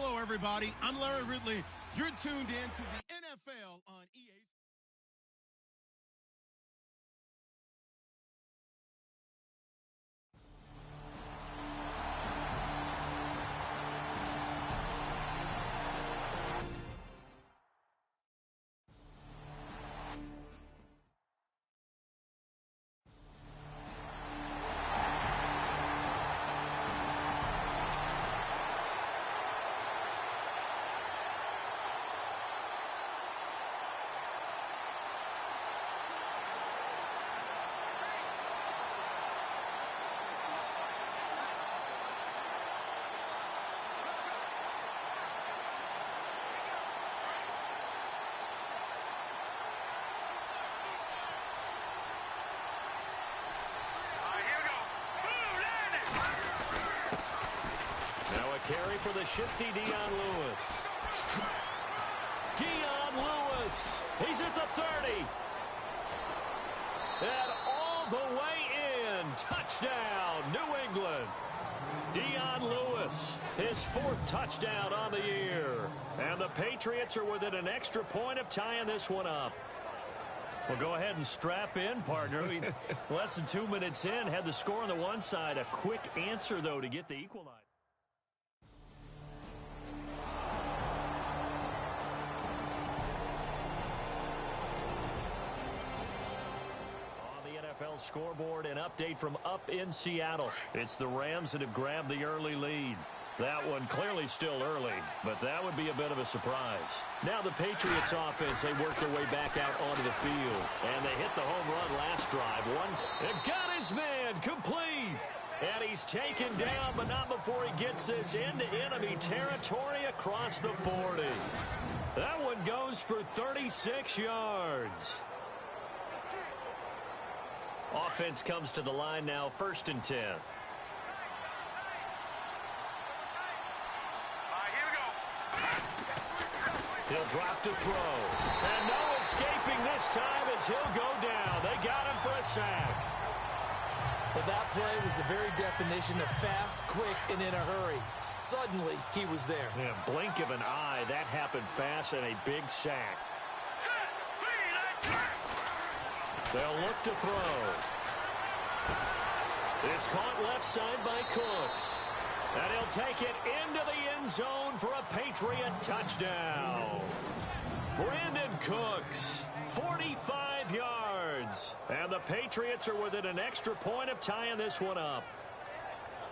Hello, everybody. I'm Larry Ridley. You're tuned in to the NFL on EA. Carry for the shifty Dion Lewis. Dion Lewis. He's at the 30. And all the way in. Touchdown, New England. Dion Lewis, his 4th touchdown on the year. And the Patriots are within an extra point of tying this one up. Well, go ahead and strap in, partner. Less than 2 minutes in, had the score on the one side. A quick answer, though, to get the equalizer. Scoreboard, an update from up in Seattle. It's the Rams that have grabbed the early lead. That one clearly still early, but that would be a bit of a surprise. Now the Patriots offense, they work their way back out onto the field, and they hit the home run last drive. And got his man complete. And he's taken down, but not before he gets this into enemy territory across the 40. That one goes for 36 yards. Offense comes to the line now, 1st and 10. Here we go. He'll drop to throw. And no escaping this time as he'll go down. They got him for a sack. Well, that play was the very definition of fast, quick, and in a hurry. Suddenly, he was there. Yeah, blink of an eye. That happened fast and a big sack. They'll look to throw. It's caught left side by Cooks. And he'll take it into the end zone for a Patriot touchdown. Brandon Cooks, 45 yards. And the Patriots are within an extra point of tying this one up.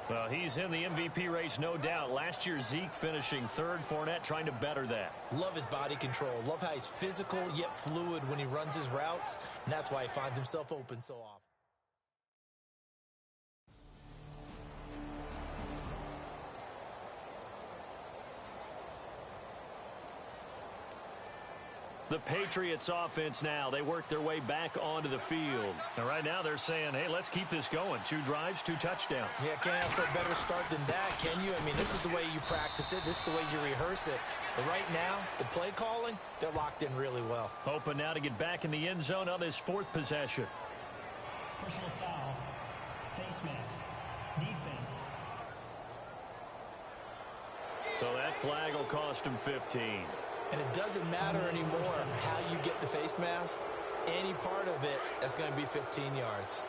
Well, he's in the MVP race, no doubt. Last year, Zeke finishing 3rd, Fournette trying to better that. Love his body control. Love how he's physical yet fluid when he runs his routes. And that's why he finds himself open so often. The Patriots offense now, they work their way back onto the field. And right now they're saying, hey, let's keep this going. 2 drives, 2 touchdowns. Yeah, can't ask for a better start than that, can you? I mean, this is the way you practice it. This is the way you rehearse it. But right now, the play calling, they're locked in really well. Hoping now to get back in the end zone on this 4th possession. Personal foul, face mask, defense. So that flag will cost him 15. And it doesn't matter anymore how you get the face mask. Any part of it, that's going to be 15 yards.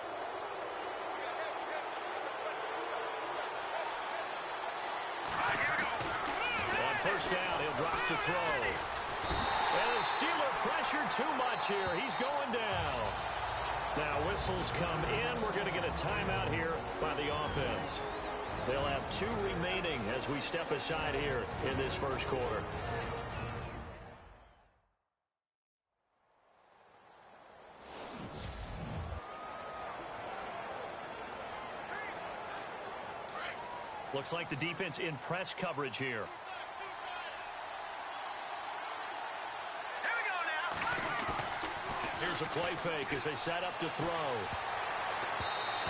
On 1st down, he'll drop to throw. And the Steeler pressure too much here. He's going down. Now whistles come in. We're going to get a timeout here by the offense. They'll have 2 remaining as we step aside here in this 1st quarter. Looks like the defense in press coverage here. Here we go now. Here's a play fake as they set up to throw.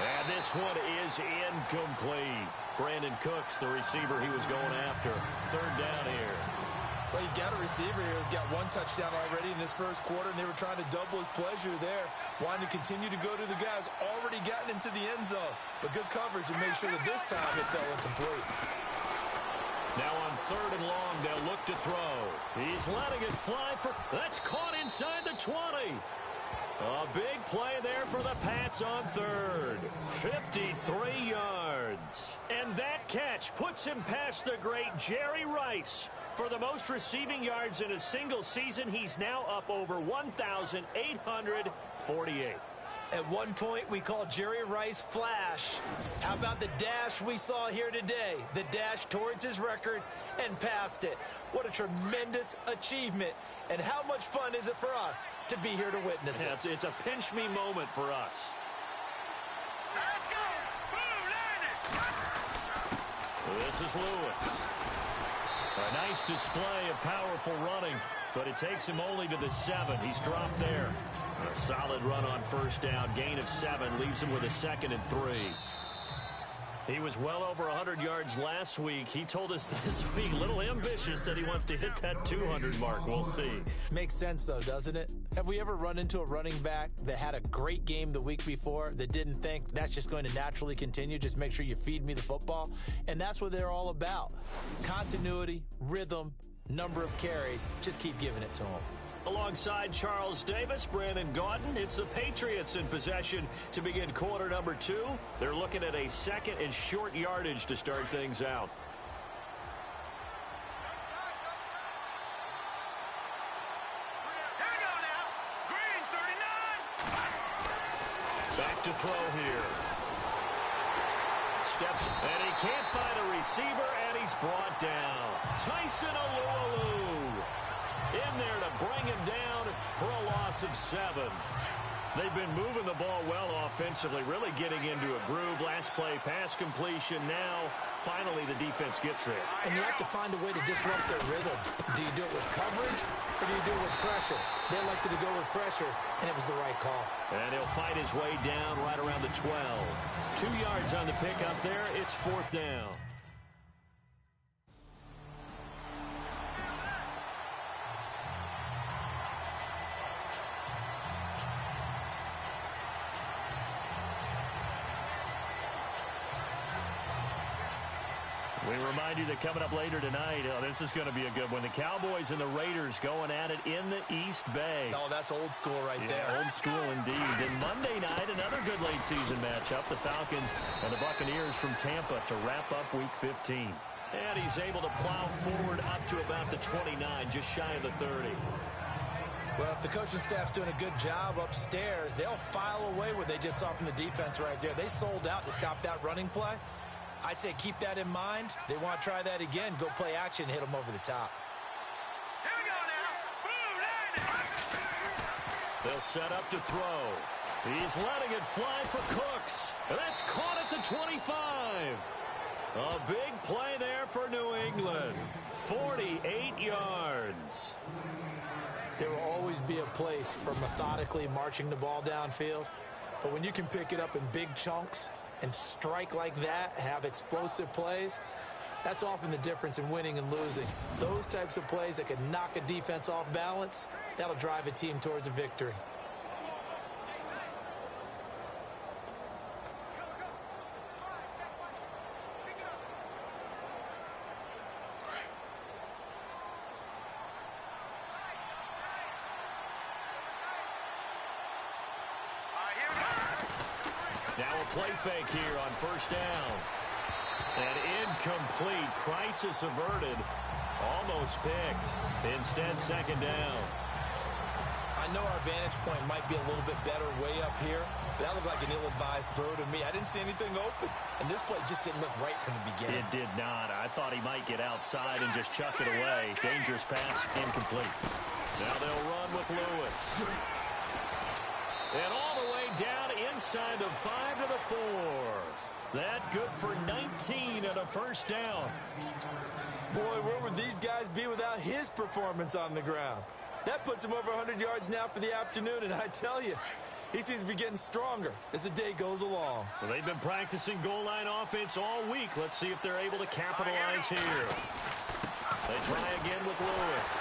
And this one is incomplete. Brandon Cooks, the receiver he was going after. 3rd down here. Well, you got a receiver here who's got 1 touchdown already in this 1st quarter, and they were trying to double his pleasure there, wanting to continue to go to the guys already gotten into the end zone. But good coverage to make sure that this time it fell incomplete. Now on 3rd and long, they'll look to throw. He's letting it fly for... That's caught inside the 20. A big play there for the Pats on 3rd. 53 yards. And that catch puts him past the great Jerry Rice. For the most receiving yards in a single season, he's now up over 1,848. At one point, we called Jerry Rice Flash. How about the dash we saw here today? The dash towards his record and past it. What a tremendous achievement. And how much fun is it for us to be here to witness it? It's a pinch-me moment for us. Let's go. Boom, landed. This is Lewis. A nice display of powerful running, but it takes him only to the 7. He's dropped there. A solid run on 1st down. Gain of 7 leaves him with a 2nd and 3. He was well over 100 yards last week. He told us this week, a little ambitious, said he wants to hit that 200 mark. We'll see. Makes sense, though, doesn't it? Have we ever run into a running back that had a great game the week before that didn't think that's just going to naturally continue? Just make sure you feed me the football. And that's what they're all about. Continuity, rhythm, number of carries. Just keep giving it to them. Alongside Charles Davis, Brandon Gaudin, it's the Patriots in possession to begin quarter number 2. They're looking at a 2nd and short yardage to start things out. Here we go now. Green, 39. Back to throw here. Steps, and he can't find a receiver, and he's brought down. Tyson Alualu in there to bring him down for a loss of 7. They've been moving the ball well offensively, really getting into a groove. Last play, pass completion. Now, finally, the defense gets there. And you have to find a way to disrupt their rhythm. Do you do it with coverage, or do you do it with pressure? They elected to go with pressure, and it was the right call. And he'll fight his way down right around the 12. 2 yards on the pickup there. It's 4th down. We remind you that coming up later tonight, this is going to be a good one. The Cowboys and the Raiders going at it in the East Bay. Oh, that's old school right there. Old school indeed. And Monday night, another good late season matchup. The Falcons and the Buccaneers from Tampa to wrap up Week 15. And he's able to plow forward up to about the 29, just shy of the 30. Well, if the coaching staff's doing a good job upstairs, they'll file away what they just saw from the defense right there. They sold out to stop that running play. I'd say keep that in mind. They want to try that again. Go play action, hit them over the top. Here we go now. Boom, landed. They'll set up to throw. He's letting it fly for Cooks. And that's caught at the 25. A big play there for New England. 48 yards. There will always be a place for methodically marching the ball downfield. But when you can pick it up in big chunks and strike like that, have explosive plays, that's often the difference in winning and losing. Those types of plays that can knock a defense off balance, that'll drive a team towards a victory. Now a play fake here on 1st down. And incomplete. Crisis averted. Almost picked. Instead, 2nd down. I know our vantage point might be a little bit better way up here, but that looked like an ill-advised throw to me. I didn't see anything open, and this play just didn't look right from the beginning. It did not. I thought he might get outside and just chuck it away. Dangerous pass, incomplete. Now they'll run with Lewis. And all the way down inside the 5 to the 4. That good for 19 and a 1st down. Boy, where would these guys be without his performance on the ground? That puts him over 100 yards now for the afternoon, and I tell you, he seems to be getting stronger as the day goes along. Well, they've been practicing goal line offense all week. Let's see if they're able to capitalize here. They try again with Lewis.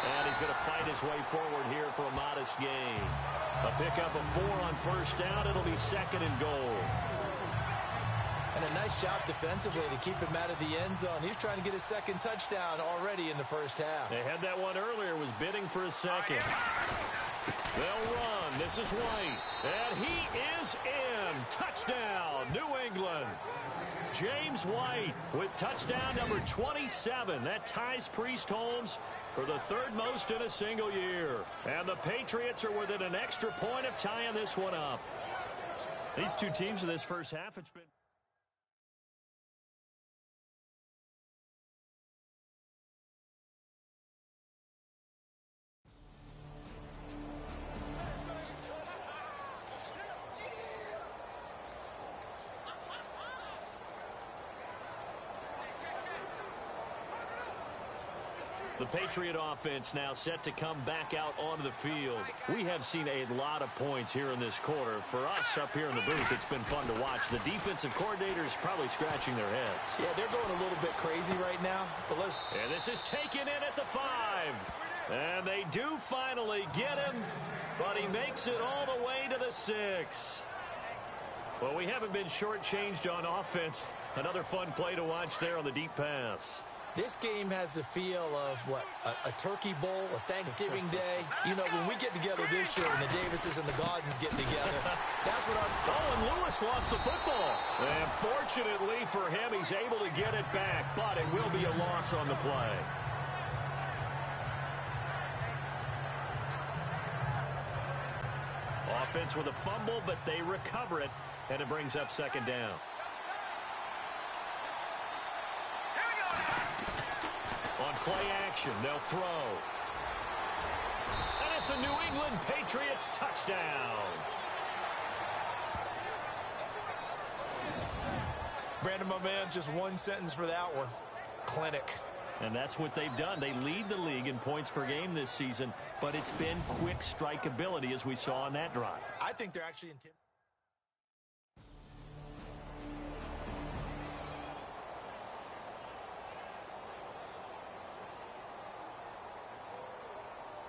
And he's going to fight his way forward here for a modest gain. A pickup of 4 on 1st down. It'll be 2nd and goal. And And a nice job defensively to keep him out of the end zone. He's trying to get his second touchdown already in the first half. They had that one earlier, was bidding for a second. They'll run. This is White. And he is in. Touchdown, New England. James White with touchdown number 27. That ties Priest Holmes for the third most in a single year. And the Patriots are within an extra point of tying this one up. These two teams in this first half, it's been... The Patriot offense now set to come back out onto the field. We have seen a lot of points here in this quarter. For us up here in the booth, it's been fun to watch. The defensive coordinators probably scratching their heads. Yeah, they're going a little bit crazy right now. But and this is taken in at the 5. And they do finally get him, but he makes it all the way to the 6. Well, we haven't been shortchanged on offense. Another fun play to watch there on the deep pass. This game has the feel of, what, a turkey bowl, a Thanksgiving day. You know, when we get together this year and the Davises and the Gardens get together, that's what our... Oh, and Lewis lost the football. And fortunately for him, he's able to get it back, but it will be a loss on the play. Offense with a fumble, but they recover it, and it brings up second down. On play action, they'll throw. And it's a New England Patriots touchdown. Brandon, my man, just one sentence for that one. Clinic. And that's what they've done. They lead the league in points per game this season, but it's been quick strikeability as we saw on that drive. I think they're actually intimidating.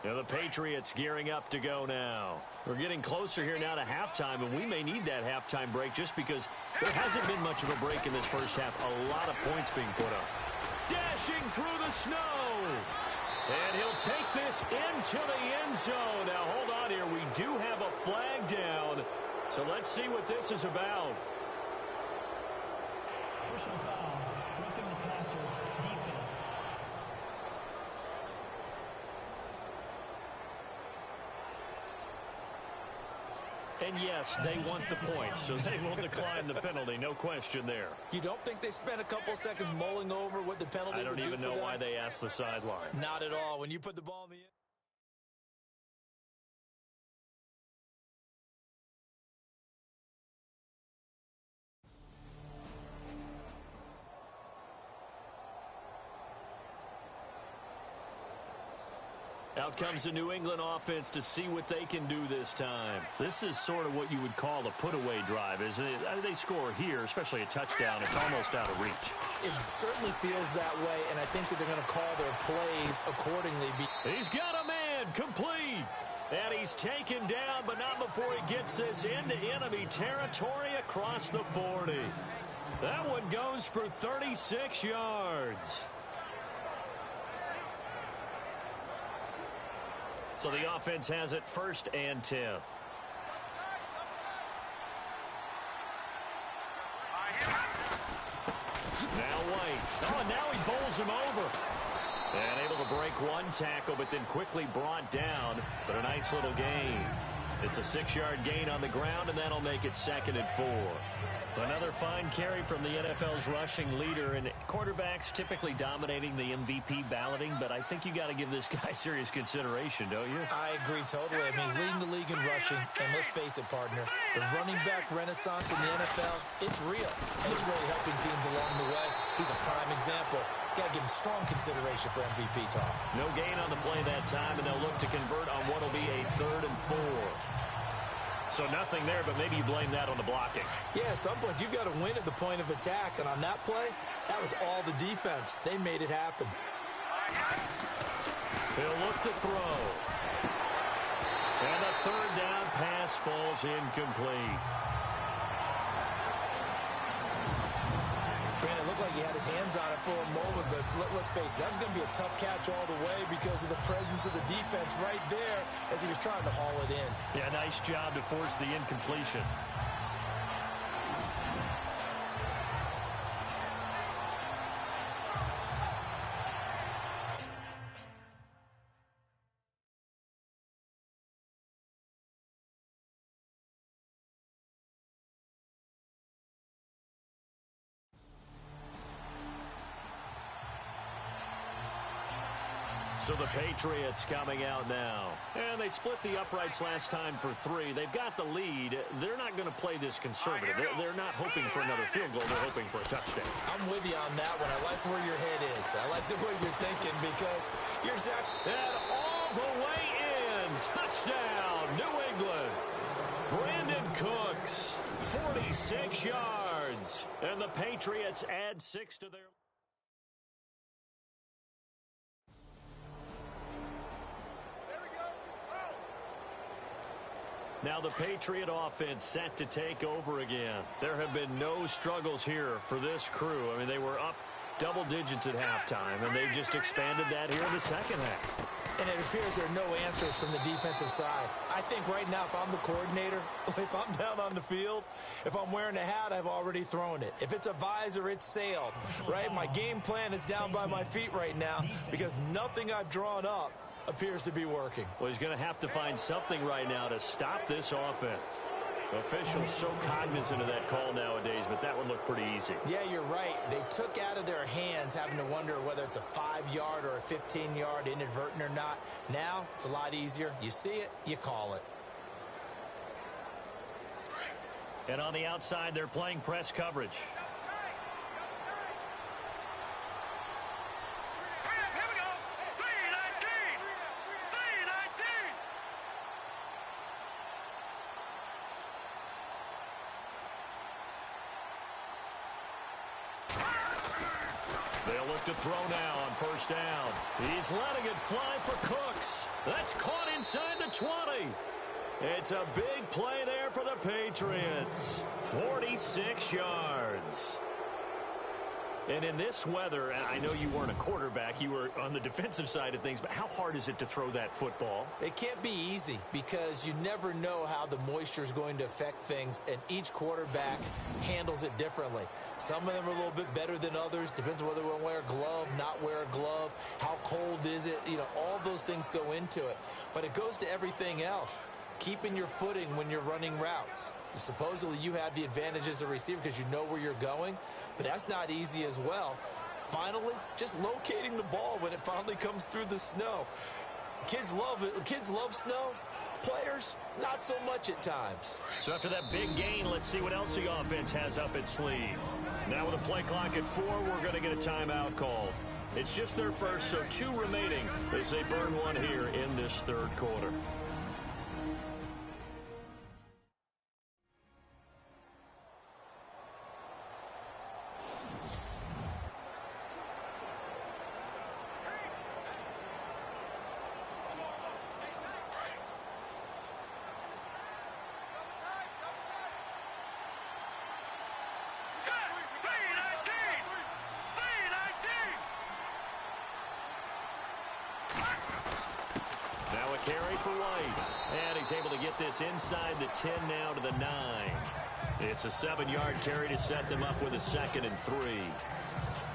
Now the Patriots gearing up to go now. We're getting closer here now to halftime, and we may need that halftime break just because there hasn't been much of a break in this first half. A lot of points being put up. Dashing through the snow. And he'll take this into the end zone. Now hold on here. We do have a flag down. So let's see what this is about. Personal foul. Roughing the passer. Defense. And yes, they want the points, so they will decline the penalty. No question there. You don't think they spent a couple seconds mulling over what the penalty would do for them? I don't even know why they asked the sideline. Not at all. When you put the ball in the end. Out comes the New England offense to see what they can do this time. This is sort of what you would call a put-away drive, isn't it? They score here, especially a touchdown. It's almost out of reach. It certainly feels that way, and I think that they're going to call their plays accordingly. He's got a man complete. And he's taken down, but not before he gets this into enemy territory across the 40. That one goes for 36 yards. So the offense has it 1st and 10. Now White. Oh, and now he bowls him over. And able to break one tackle, but then quickly brought down. But a nice little gain. It's a 6-yard gain on the ground, and that'll make it 2nd and 4. Another fine carry from the NFL's rushing leader, and quarterbacks typically dominating the MVP balloting, but I think you got to give this guy serious consideration, don't you? I agree totally. I mean, he's leading the league in rushing, and let's face it, partner, the running back renaissance in the NFL, it's real, and it's really helping teams along the way. He's a prime example. Got to give him strong consideration for MVP talk. No gain on the play that time, and they'll look to convert on what will be a 3rd and 4. So nothing there, but maybe you blame that on the blocking. Yeah, at some point, you've got to win at the point of attack. And on that play, that was all the defense. They made it happen. He'll look to throw. And the 3rd down pass falls incomplete. Brandon, it looked like he had his hands on it for a moment, but let's face it, that was going to be a tough catch all the way because of the presence of the defense right there as he was trying to haul it in. Yeah, nice job to force the incompletion. So the Patriots coming out now. And they split the uprights last time for 3. They've got the lead. They're not going to play this conservative. They're not hoping for another field goal. They're hoping for a touchdown. I'm with you on that one. I like where your head is. I like the way you're thinking because you're exactly... And all the way in. Touchdown, New England. Brandon Cooks, 46 yards. And the Patriots add 6 to their... Now the Patriot offense set to take over again. There have been no struggles here for this crew. I mean, they were up double digits at halftime, and they've just expanded that here in the second half. And it appears there are no answers from the defensive side. I think right now, if I'm the coordinator, if I'm down on the field, if I'm wearing a hat, I've already thrown it. If it's a visor, it's sailed, right? My game plan is down by my feet right now because nothing I've drawn up appears to be working. Well, he's going to have to find something right now to stop this offense. Officials so cognizant of that call nowadays, but that would look pretty easy. Yeah, you're right. They took out of their hands having to wonder whether it's a 5-yard or a 15-yard inadvertent or not. Now, it's a lot easier. You see it, you call it. And on the outside, they're playing press coverage. They'll look to throw now on first down. He's letting it fly for Cooks. That's caught inside the 20. It's a big play there for the Patriots. 46 yards. And in this weather, I know you weren't a quarterback. You were on the defensive side of things, but how hard is it to throw that football? It can't be easy because you never know how the moisture is going to affect things, and each quarterback handles it differently. Some of them are a little bit better than others. Depends on whether we'll wear a glove, not wear a glove, how cold is it. You know, all those things go into it. But it goes to everything else. Keeping your footing when you're running routes. Supposedly you have the advantage as a receiver because you know where you're going, but that's not easy as well. Finally, just locating the ball when it finally comes through the snow. Kids love it. Kids love snow. Players, not so much at times. So after that big gain, let's see what else the offense has up its sleeve. Now with a play clock at 4, we're going to get a timeout called. It's just their first, so 2 remaining as they burn one here in this third quarter. Carry for White. And he's able to get this inside the 10 now to the 9. It's a 7-yard carry to set them up with a 2nd and 3.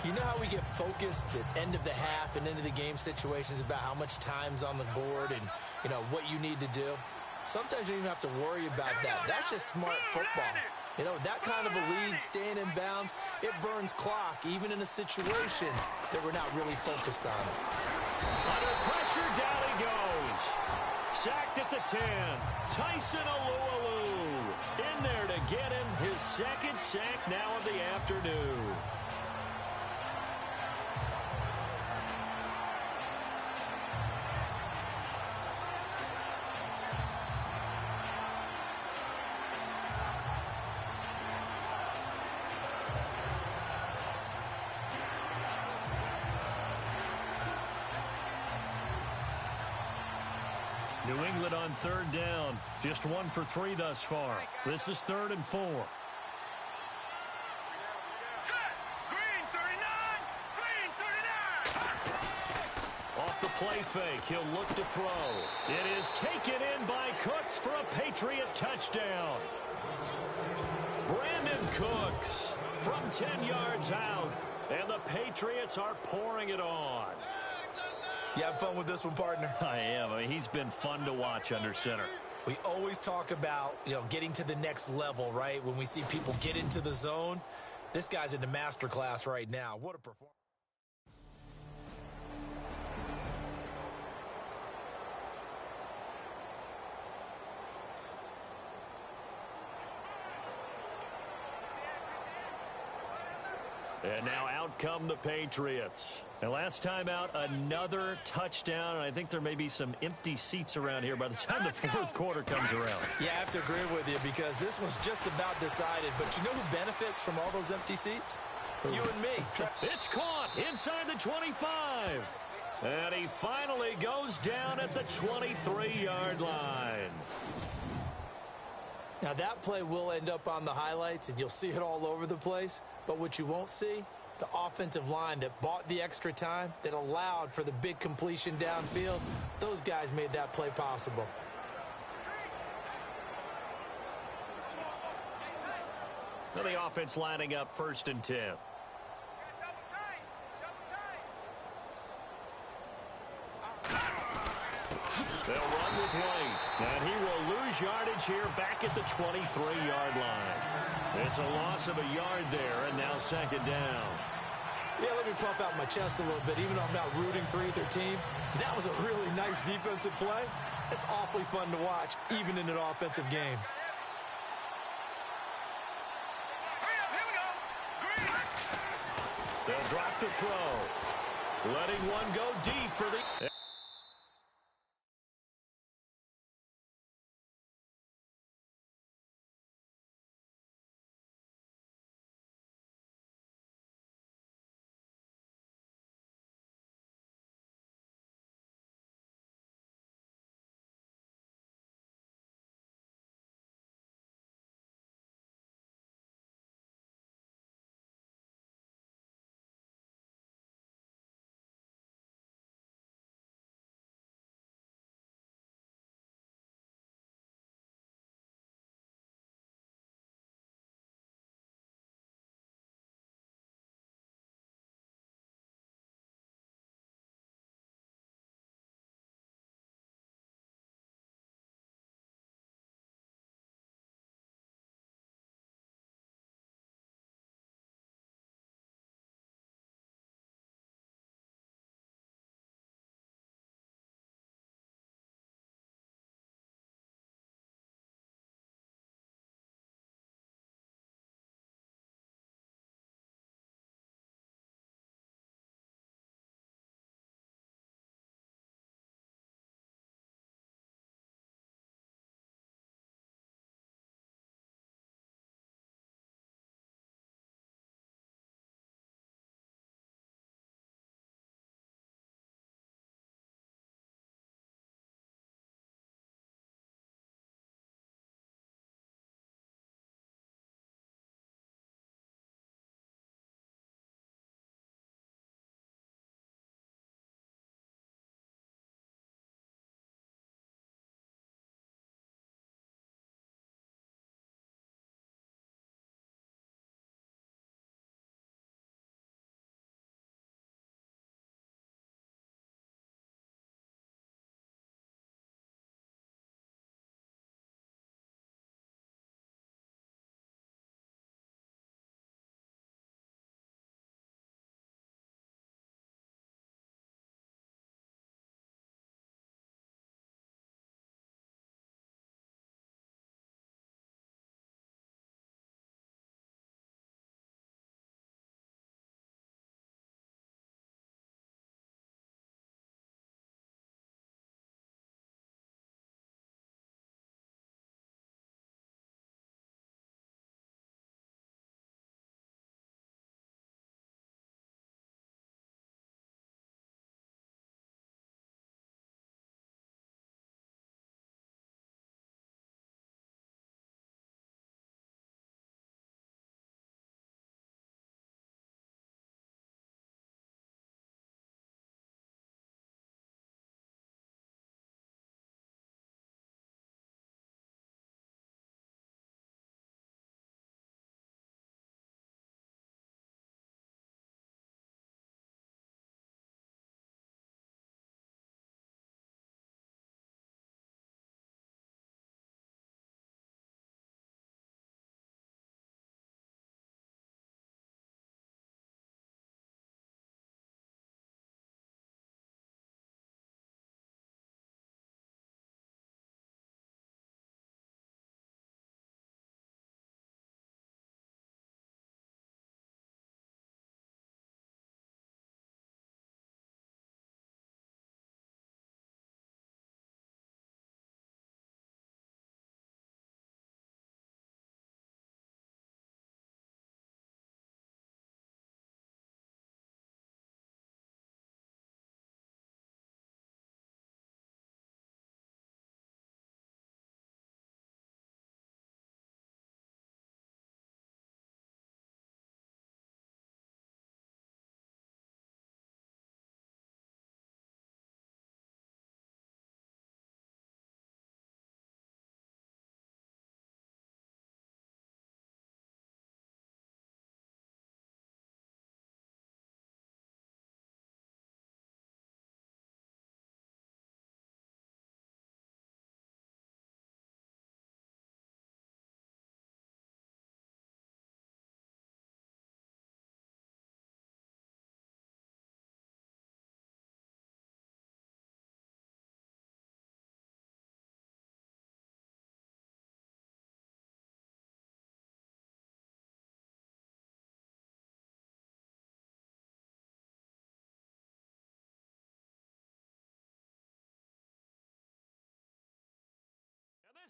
You know how we get focused at end of the half and into the game situations about how much time's on the board and, you know, what you need to do? Sometimes you don't even have to worry about that. That's just smart football. You know, that kind of a lead, staying in bounds, it burns clock, even in a situation that we're not really focused on it. Under pressure, down he goes. Sacked at the 10. Tyson Alualu in there to get him his 2nd sack now of the afternoon. New England on 3rd down. Just 1 for 3 thus far. This is 3rd and 4. Set. Green. play fake. He'll look to throw. It is taken in by Cooks for a Patriot touchdown. Brandon Cooks from 10 yards out. And the Patriots are pouring it on. You have fun with this one, partner? I am. I mean, he's been fun to watch under center. We always talk about, getting to the next level, right? When we see people get into the zone, this guy's in the master class right now. What a performance. And now out come the Patriots. And last time out, another touchdown. And I think there may be some empty seats around here by the time the fourth quarter comes around. Yeah, I have to agree with you because this one's just about decided. But you know who benefits from all those empty seats? You and me. It's caught inside the 25. And he finally goes down at the 23-yard line. Now, that play will end up on the highlights, and you'll see it all over the place. But what you won't see, the offensive line that bought the extra time, that allowed for the big completion downfield, those guys made that play possible. So the offense lining up 1st and 10. They'll run with White, and he will lose yardage here back at the 23-yard line. It's a loss of a yard there, and now 2nd down. Yeah, let me puff out my chest a little bit. Even though I'm not rooting for either team, that was a really nice defensive play. It's awfully fun to watch, even in an offensive game. They'll drop the throw, letting one go deep for the...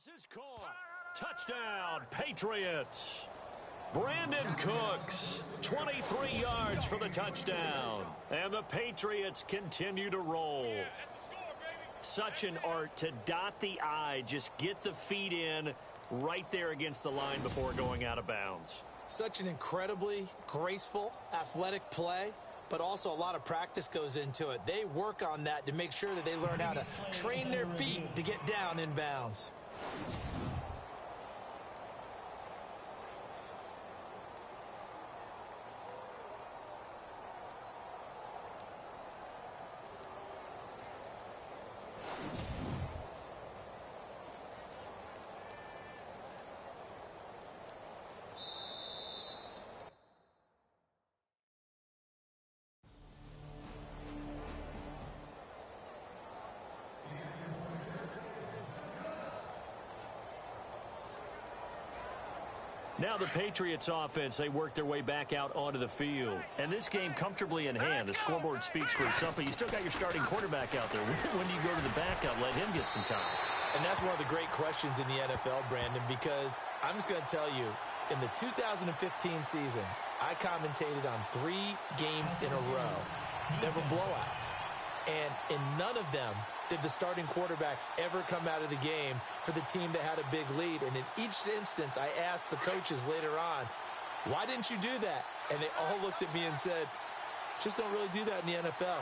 This is caught. Touchdown, Patriots. Brandon Cooks, 23 yards for the touchdown. And the Patriots continue to roll. Such an art to dot the I, just get the feet in right there against the line before going out of bounds. Such an incredibly graceful, athletic play, but also a lot of practice goes into it. They work on that to make sure that they learn how to train their feet to get down in bounds. Now the Patriots offense, they work their way back out onto the field. And this game comfortably in hand. The scoreboard speaks for itself, but you still got your starting quarterback out there. When do you go to the backup, let him get some time? And that's one of the great questions in the NFL, Brandon, because I'm just going to tell you, in the 2015 season, I commentated on 3 games in a row. There were blowouts. And in none of them did the starting quarterback ever come out of the game for the team that had a big lead. And in each instance, I asked the coaches later on, why didn't you do that? And they all looked at me and said, just don't really do that in the NFL.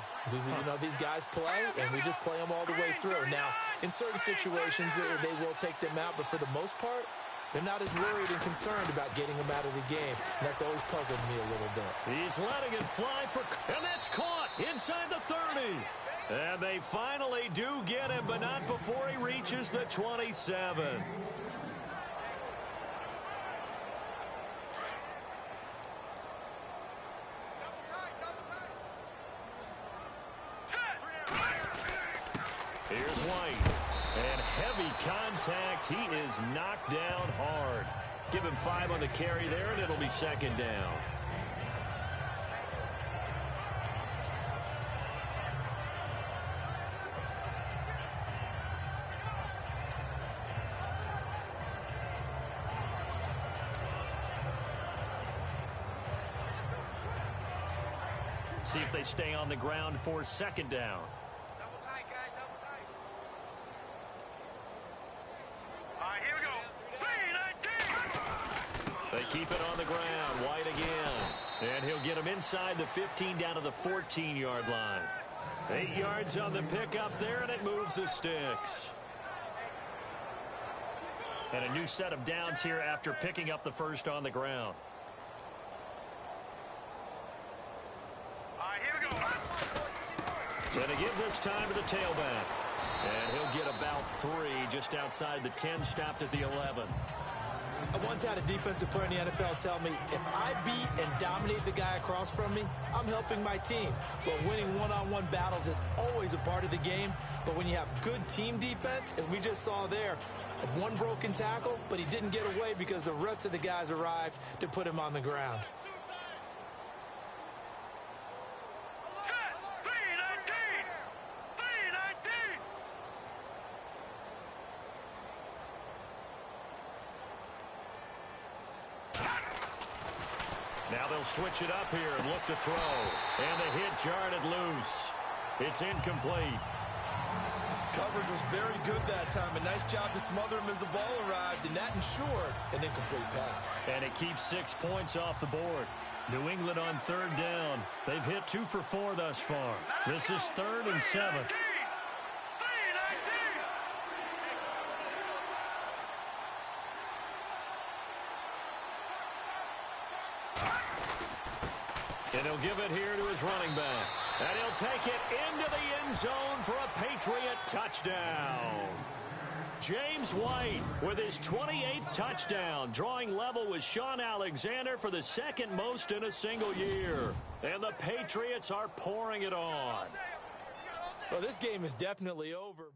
These guys play, and we just play them all the way through. Now, in certain situations, they will take them out, but for the most part, they're not as worried and concerned about getting them out of the game. And that's always puzzled me a little bit. He's letting it fly and that's caught inside the 30. And they finally do get him, but not before he reaches the 27. Here's White. And heavy contact. He is knocked down hard. Give him 5 on the carry there, and it'll be second down. See if they stay on the ground for second down. Double tight, guys, double tight. All right, here we go. 3-19. They keep it on the ground. White again. And he'll get him inside the 15 down to the 14-yard line. 8 yards on the pickup there, and it moves the sticks. And a new set of downs here after picking up the first on the ground. Going to give this time to the tailback. And he'll get about 3 just outside the 10, stopped at the 11. I once had a defensive player in the NFL tell me, if I beat and dominate the guy across from me, I'm helping my team. But winning one-on-one battles is always a part of the game. But when you have good team defense, as we just saw there, one broken tackle, but he didn't get away because the rest of the guys arrived to put him on the ground. Now they'll switch it up here and look to throw. And the hit jarred it loose. It's incomplete. Coverage was very good that time. A nice job to smother him as the ball arrived, and that ensured an incomplete pass. And it keeps 6 points off the board. New England on third down. They've hit 2 for 4 thus far. This is 3rd and 7. And he'll give it here to his running back. And he'll take it into the end zone for a Patriot touchdown. James White with his 28th touchdown, drawing level with Sean Alexander for the 2nd most in a single year. And the Patriots are pouring it on. Well, this game is definitely over.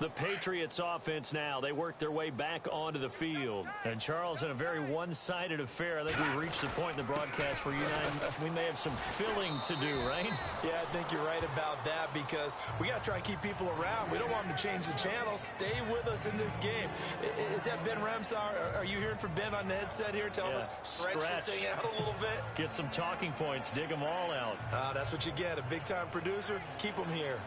The Patriots offense now, they work their way back onto the field. And Charles, in a very one-sided affair, I think we've reached the point in the broadcast where you and I, we may have some filling to do, right? Yeah, I think you're right about that because we got to try and keep people around. We don't want them to change the channel. Stay with us in this game. Is that Ben Ramsar? Are you hearing from Ben on the headset here? Tell us, stretch this thing out a little bit. Get some talking points. Dig them all out. That's what you get. A big-time producer. Keep them here.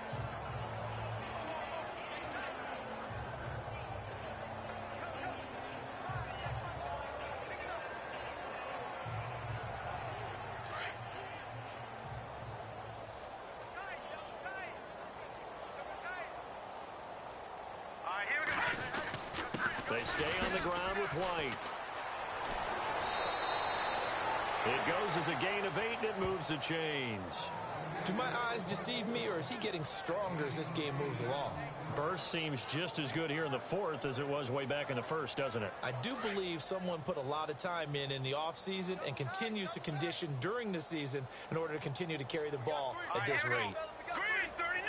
They stay on the ground with White. It goes as a gain of 8, and it moves the chains. Do my eyes deceive me, or is he getting stronger as this game moves along? Burst seems just as good here in the fourth as it was way back in the first, doesn't it? I do believe someone put a lot of time in the offseason and continues to condition during the season in order to continue to carry the ball at this rate. Green 39.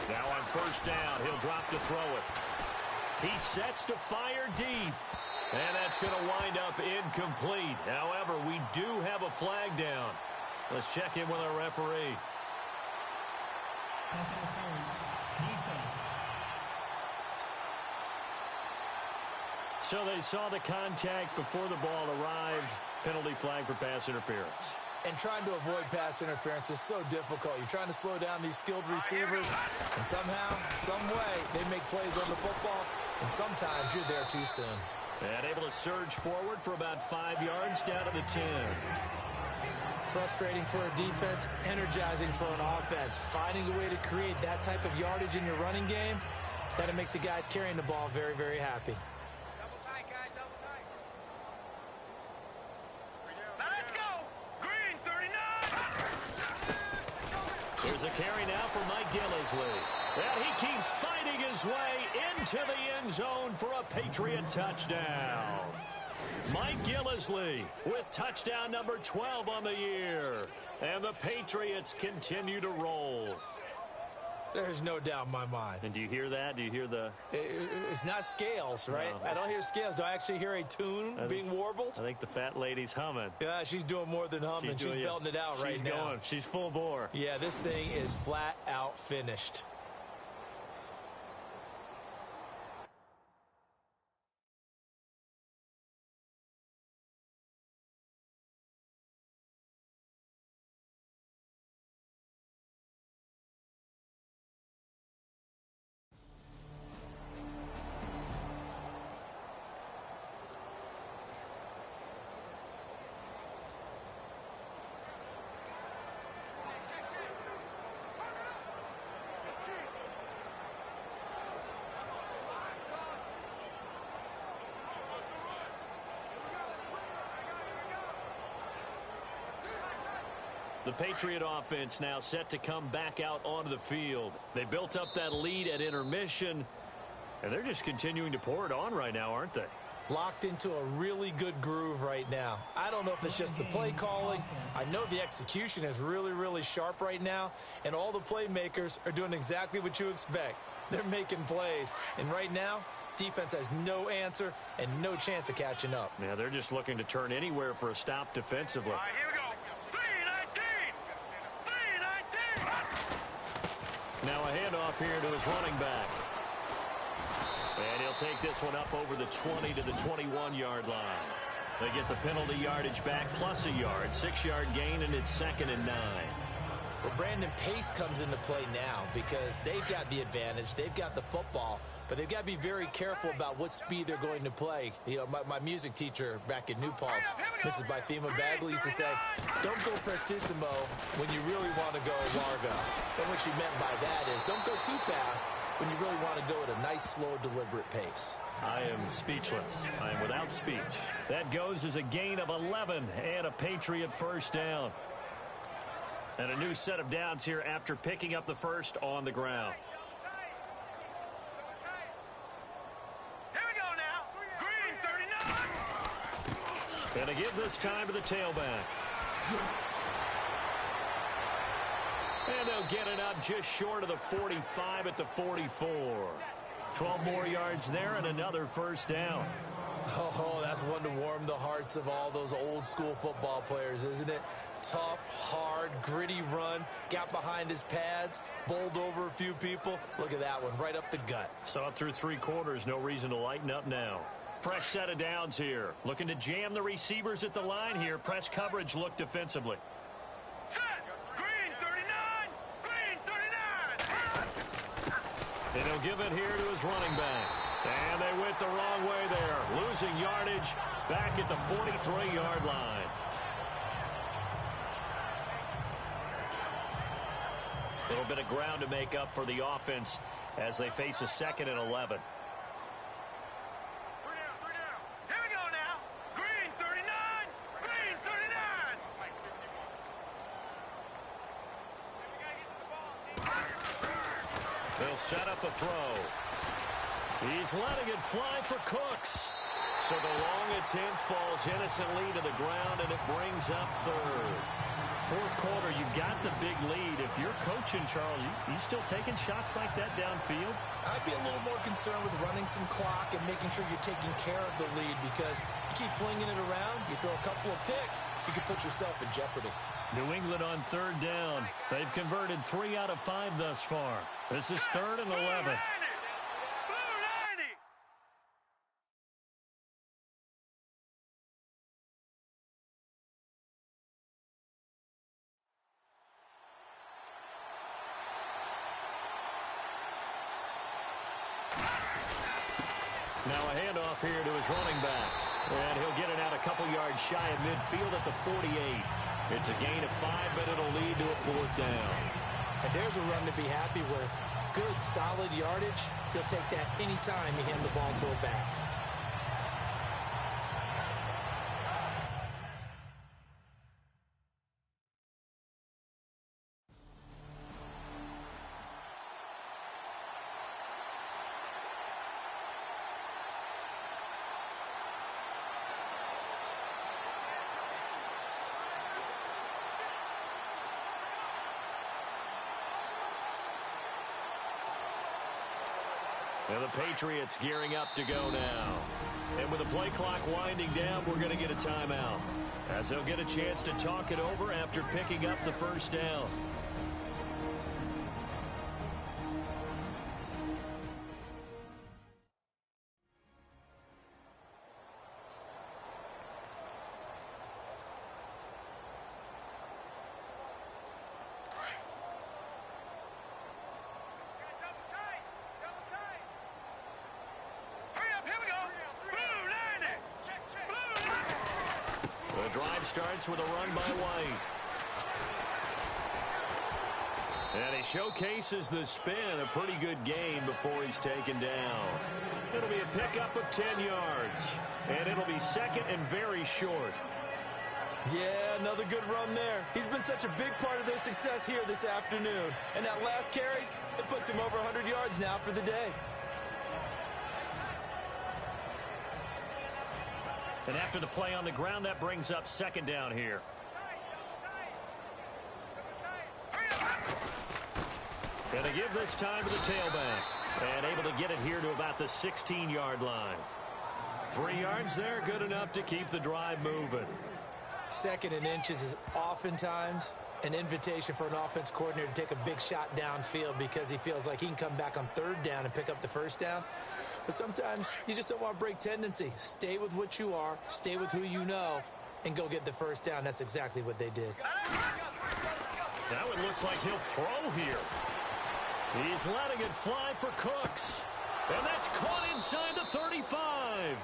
Now on first down, he'll drop to throw it. He sets to fire deep. And that's going to wind up incomplete. However, we do have a flag down. Let's check in with our referee. Pass interference. Defense. So they saw the contact before the ball arrived. Penalty flag for pass interference. And trying to avoid pass interference is so difficult. You're trying to slow down these skilled receivers, and somehow, some way, they make plays on the football, and sometimes you're there too soon. And able to surge forward for about 5 yards down to the 10. Frustrating for a defense, energizing for an offense. Finding a way to create that type of yardage in your running game, that'll make the guys carrying the ball very, very happy. Double tight, guys, double tight. Now let's go. Green 39. There's a carry now for Mike Gillisley. And he keeps fighting his way into the end zone for a Patriot touchdown. Mike Gillisley with touchdown number 12 on the year. And the Patriots continue to roll. There's no doubt in my mind. And do you hear that? Do you hear the... It's not scales, right? No. I don't hear scales. Do I actually hear a tune being warbled? I think the fat lady's humming. Yeah, she's doing more than humming. She's belting it out right now. She's going. She's full bore. Yeah, this thing is flat out finished. The Patriot offense now set to come back out onto the field. They built up that lead at intermission, and they're just continuing to pour it on right now, aren't they? Locked into a really good groove right now. I don't know if it's just the play calling. I know the execution is really, really sharp right now, and all the playmakers are doing exactly what you expect. They're making plays, and right now, defense has no answer and no chance of catching up. Yeah, they're just looking to turn anywhere for a stop defensively. All right, here we go. 3-19. 3-19. Now a handoff here to his running back. And he'll take this one up over the 20 to the 21-yard line. They get the penalty yardage back plus a yard, 6-yard gain, and it's 2nd and 9. Well, Brandon, pace comes into play now because they've got the advantage. They've got the football, but they've got to be very careful about what speed they're going to play. You know, my music teacher back in New Paltz, Mrs. Bythema Bagley, used to say, don't go prestissimo when you really want to go largo. And what she meant by that is don't go too fast when you really want to go at a nice, slow, deliberate pace. I am speechless. I am without speech. That goes as a gain of 11 and a Patriot first down. And a new set of downs here after picking up the first on the ground. Here we go now. Green 39. And to give this time to the tailback. And they'll get it up just short of the 45 at the 44. 12 more yards there and another first down. Oh, that's one to warm the hearts of all those old school football players, isn't it? Tough, hard, gritty run, got behind his pads, bowled over a few people. Look at that one, right up the gut. Saw it through 3 quarters, no reason to lighten up now. Fresh set of downs here. Looking to jam the receivers at the line here. Press coverage look defensively. Set. Green 39. Green 39. And he'll give it here to his running back. And they went the wrong way there. Losing yardage back at the 43-yard line. A little bit of ground to make up for the offense as they face a 2nd and 11. 3 down. Here we go now. Green 39. Green 39. They'll set up a throw. He's letting it fly for Cooks. So the long attempt falls innocently to the ground, and it brings up 3rd. 4th quarter, you've got the big lead. If you're coaching, Charles, you still taking shots like that downfield? I'd be a little more concerned with running some clock and making sure you're taking care of the lead, because you keep flinging it around, you throw a couple of picks, you could put yourself in jeopardy. New England on 3rd down. They've converted 3 out of 5 thus far. This is 3rd and 11. Now a handoff here to his running back. And he'll get it out a couple yards shy of midfield at the 48. It's a gain of 5, but it'll lead to a 4th down. And there's a run to be happy with. Good, solid yardage. He'll take that anytime you hand the ball to a back. And the Patriots gearing up to go now. And with the play clock winding down, we're going to get a timeout, as they'll get a chance to talk it over after picking up the first down. The drive starts with a run by White. And he showcases the spin. A pretty good gain before he's taken down. It'll be a pickup of 10 yards. And it'll be 2nd and very short. Yeah, another good run there. He's been such a big part of their success here this afternoon. And that last carry, it puts him over 100 yards now for the day. And after the play on the ground, that brings up 2nd down here. Going to give this time to the tailback. And able to get it here to about the 16-yard line. 3 yards there, good enough to keep the drive moving. 2nd and inches is oftentimes an invitation for an offense coordinator to take a big shot downfield because he feels like he can come back on 3rd down and pick up the first down. But sometimes you just don't want to break tendency. Stay with what you are, stay with who you know, and go get the first down. That's exactly what they did. Now it looks like he'll throw here. He's letting it fly for Cooks. And that's caught inside the 35.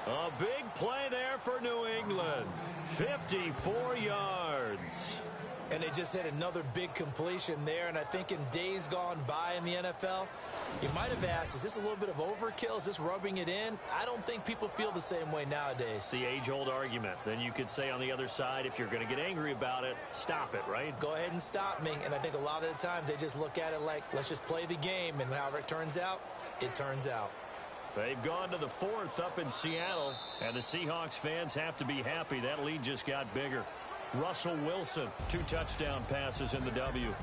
A big play there for New England. 54 yards. And they just hit another big completion there. And I think in days gone by in the NFL, you might have asked, is this a little bit of overkill? Is this rubbing it in? I don't think people feel the same way nowadays. It's the age-old argument. Then you could say on the other side, if you're going to get angry about it, stop it, right? Go ahead and stop me. And I think a lot of the times they just look at it like, let's just play the game. And however it turns out, it turns out. They've gone to the 4th up in Seattle. And the Seahawks fans have to be happy. That lead just got bigger. Russell Wilson, 2 touchdown passes in the W.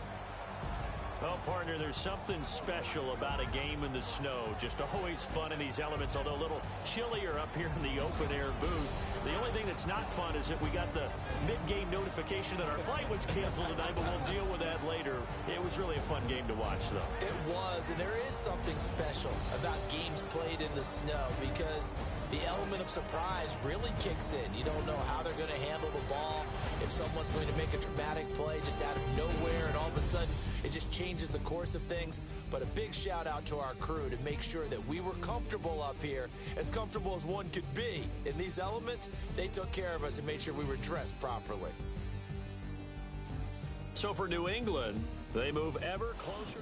Well, partner, there's something special about a game in the snow. Just always fun in these elements, although a little chillier up here in the open-air booth. The only thing that's not fun is that we got the mid-game notification that our flight was canceled tonight, but we'll deal with that later. It was really a fun game to watch, though. It was, and there is something special about games played in the snow because the element of surprise really kicks in. You don't know how they're going to handle the ball, if someone's going to make a dramatic play just out of nowhere, and all of a sudden it just changes the course of things. But a big shout out to our crew to make sure that we were comfortable up here, as comfortable as one could be. In these elements, they took care of us and made sure we were dressed properly. So for New England, they move ever closer.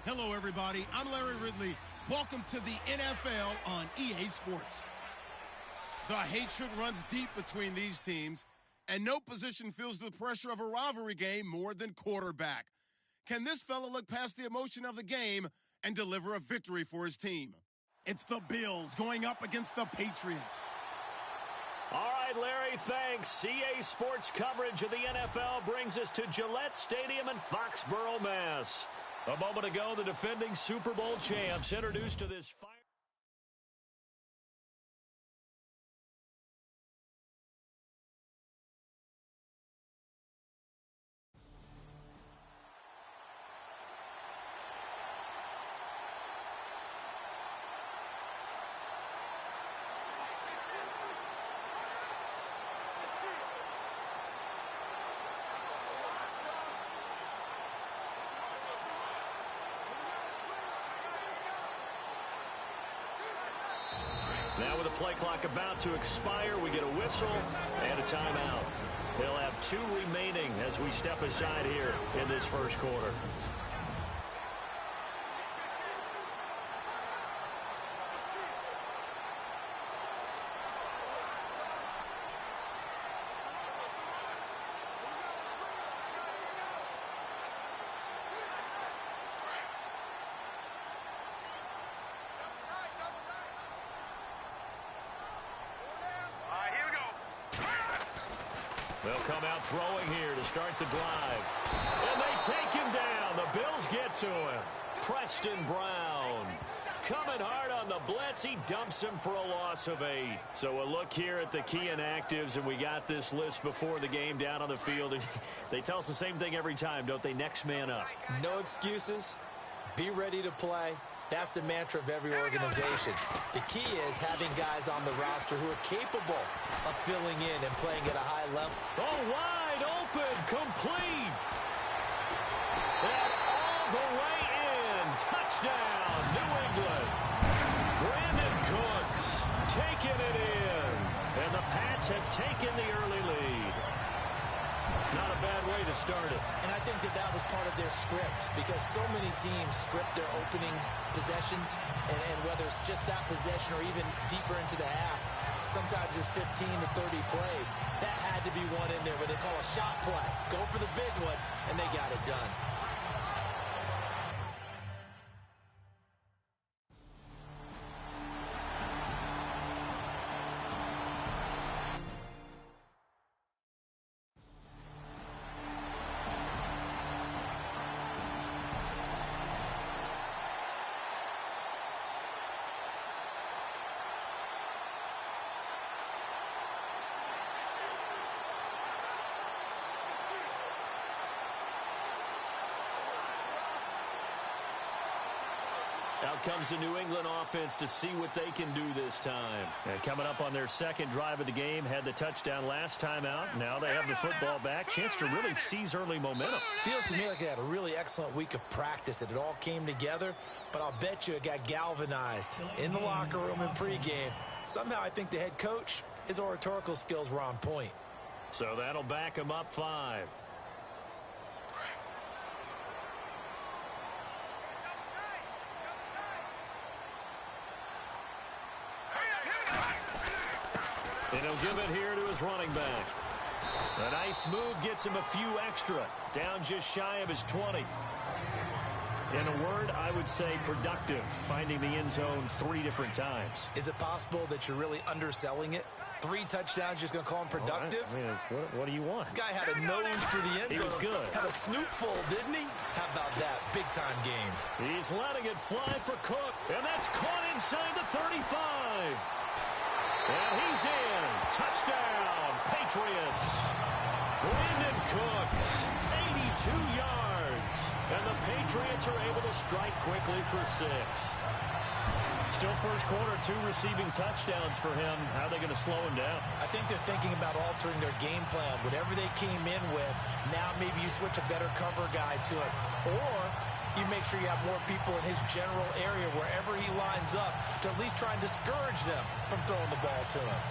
Hello, everybody. I'm Larry Ridley. Welcome to the NFL on EA Sports. The hatred runs deep between these teams, and no position feels the pressure of a rivalry game more than quarterback. Can this fella look past the emotion of the game and deliver a victory for his team? It's the Bills going up against the Patriots. All right, Larry, thanks. EA Sports coverage of the NFL brings us to Gillette Stadium in Foxborough, Mass. A moment ago, the defending Super Bowl champs introduced to this fire. Now with the play clock about to expire, we get a whistle and a timeout. They'll have 2 remaining as we step aside here in this first quarter. They'll come out throwing here to start the drive. And they take him down. The Bills get to him. Preston Brown coming hard on the blitz. He dumps him for a loss of 8. So a look here at the key inactives, and we got this list before the game down on the field. They tell us the same thing every time, don't they? Next man up. No excuses. Be ready to play. That's the mantra of every organization. The key is having guys on the roster who are capable of filling in and playing at a high level. Oh, wide open, complete. And all the way in. Touchdown, New England. Brandon Cooks taking it in. And the Pats have taken the early lead. Not a bad way to start it. And I think that was part of their script, because so many teams script their opening possessions, and whether it's just that possession or even deeper into the half, sometimes it's 15 to 30 plays. That had to be one in there where they call a shot play. Go for the big one, and they got it done. Out comes the New England offense to see what they can do this time. And coming up on their second drive of the game, had the touchdown last time out. Now they have the football back. Chance to really seize early momentum. Feels to me like they had a really excellent week of practice. It all came together, but I'll bet you it got galvanized in the locker room in pregame. Somehow I think the head coach, his oratorical skills were on point. So that'll back him up 5. And he'll give it here to his running back. A nice move gets him a few extra. Down just shy of his 20. In a word, I would say productive, finding the end zone 3 different times. Is it possible that you're really underselling it? 3 touchdowns, just going to call him productive? I mean, what do you want? This guy had a nose for the end zone. He was good. Had a snootful, didn't he? How about that? Big-time game. He's letting it fly for Cook. And that's caught inside the 35. And he's in. Touchdown, Patriots. Brandon Cooks, 82 yards. And the Patriots are able to strike quickly for 6. Still first quarter, 2 receiving touchdowns for him. How are they going to slow him down? I think they're thinking about altering their game plan. Whatever they came in with, now maybe you switch a better cover guy to it. Or you make sure you have more people in his general area wherever he lines up to at least try and discourage them from throwing the ball to him.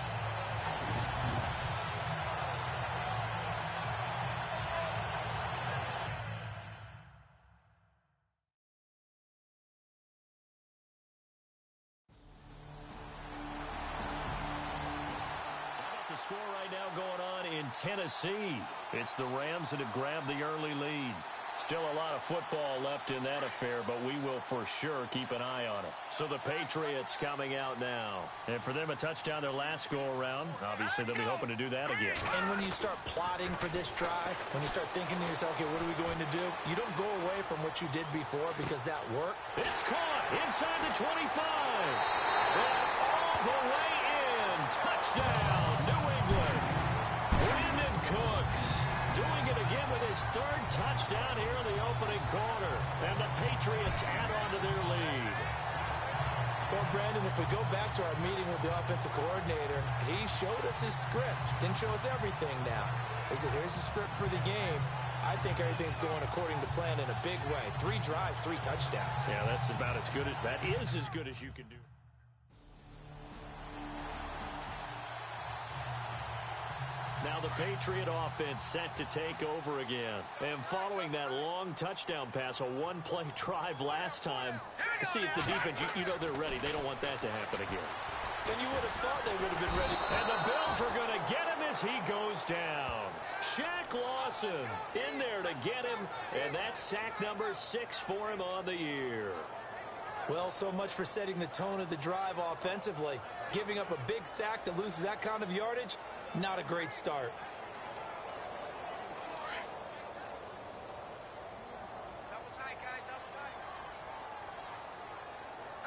score right now going on in Tennessee. It's the Rams that have grabbed the early lead. Still a lot of football left in that affair, but we will for sure keep an eye on it. So the Patriots coming out now. And for them, a touchdown their last go-around. Obviously, they'll be hoping to do that again. And when you start plotting for this drive, when you start thinking to yourself, okay, what are we going to do? You don't go away from what you did before because that worked. It's caught inside the 25. And all the way in. Touchdown, New England. Brandon Cooks doing it again with his third touchdown here in the opening quarter. And the Patriots add on to their lead. Well, Brandon, if we go back to our meeting with the offensive coordinator, he showed us his script. Didn't show us everything now. He said, here's the script for the game. I think everything's going according to plan in a big way. 3 drives, 3 touchdowns. Yeah, that's about as good as, that is as good as you can do. Now the Patriot offense set to take over again. And following that long touchdown pass, a one-play drive last time, see if the defense, you know they're ready. They don't want that to happen again. Then you would have thought they would have been ready. And the Bills are going to get him as he goes down. Shaq Lawson in there to get him, and that's sack number 6 for him on the year. Well, so much for setting the tone of the drive offensively. Giving up a big sack that loses that kind of yardage, not a great start. Double tight, guys, double tight.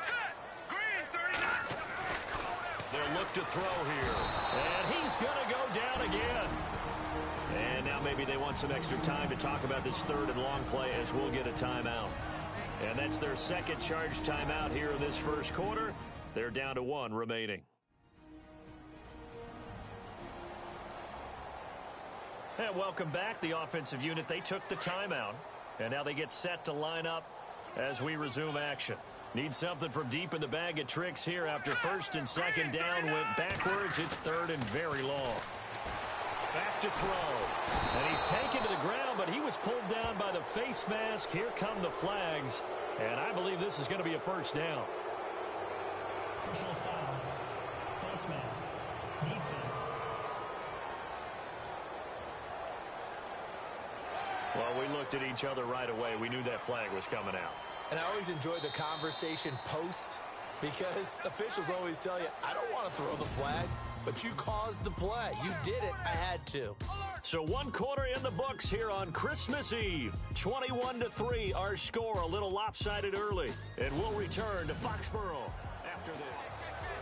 Set! Green, 39. They'll look to throw here. And he's going to go down again. And now maybe they want some extra time to talk about this third and long play as we'll get a timeout. And that's their second charge timeout here in this first quarter. They're down to 1 remaining. And welcome back, the offensive unit. They took the timeout, and now they get set to line up as we resume action. Need something from deep in the bag of tricks here after first and second down went backwards. It's third and very long. Back to throw. And he's taken to the ground, but he was pulled down by the face mask. Here come the flags, and I believe this is going to be a first down. Personal foul. Face mask. Defense. Well, we looked at each other right away. We knew that flag was coming out. And I always enjoy the conversation post because officials always tell you, I don't want to throw the flag, but you caused the play. You did it. I had to. So 1 quarter in the books here on Christmas Eve. 21-3, our score, a little lopsided early. And we'll return to Foxborough after this.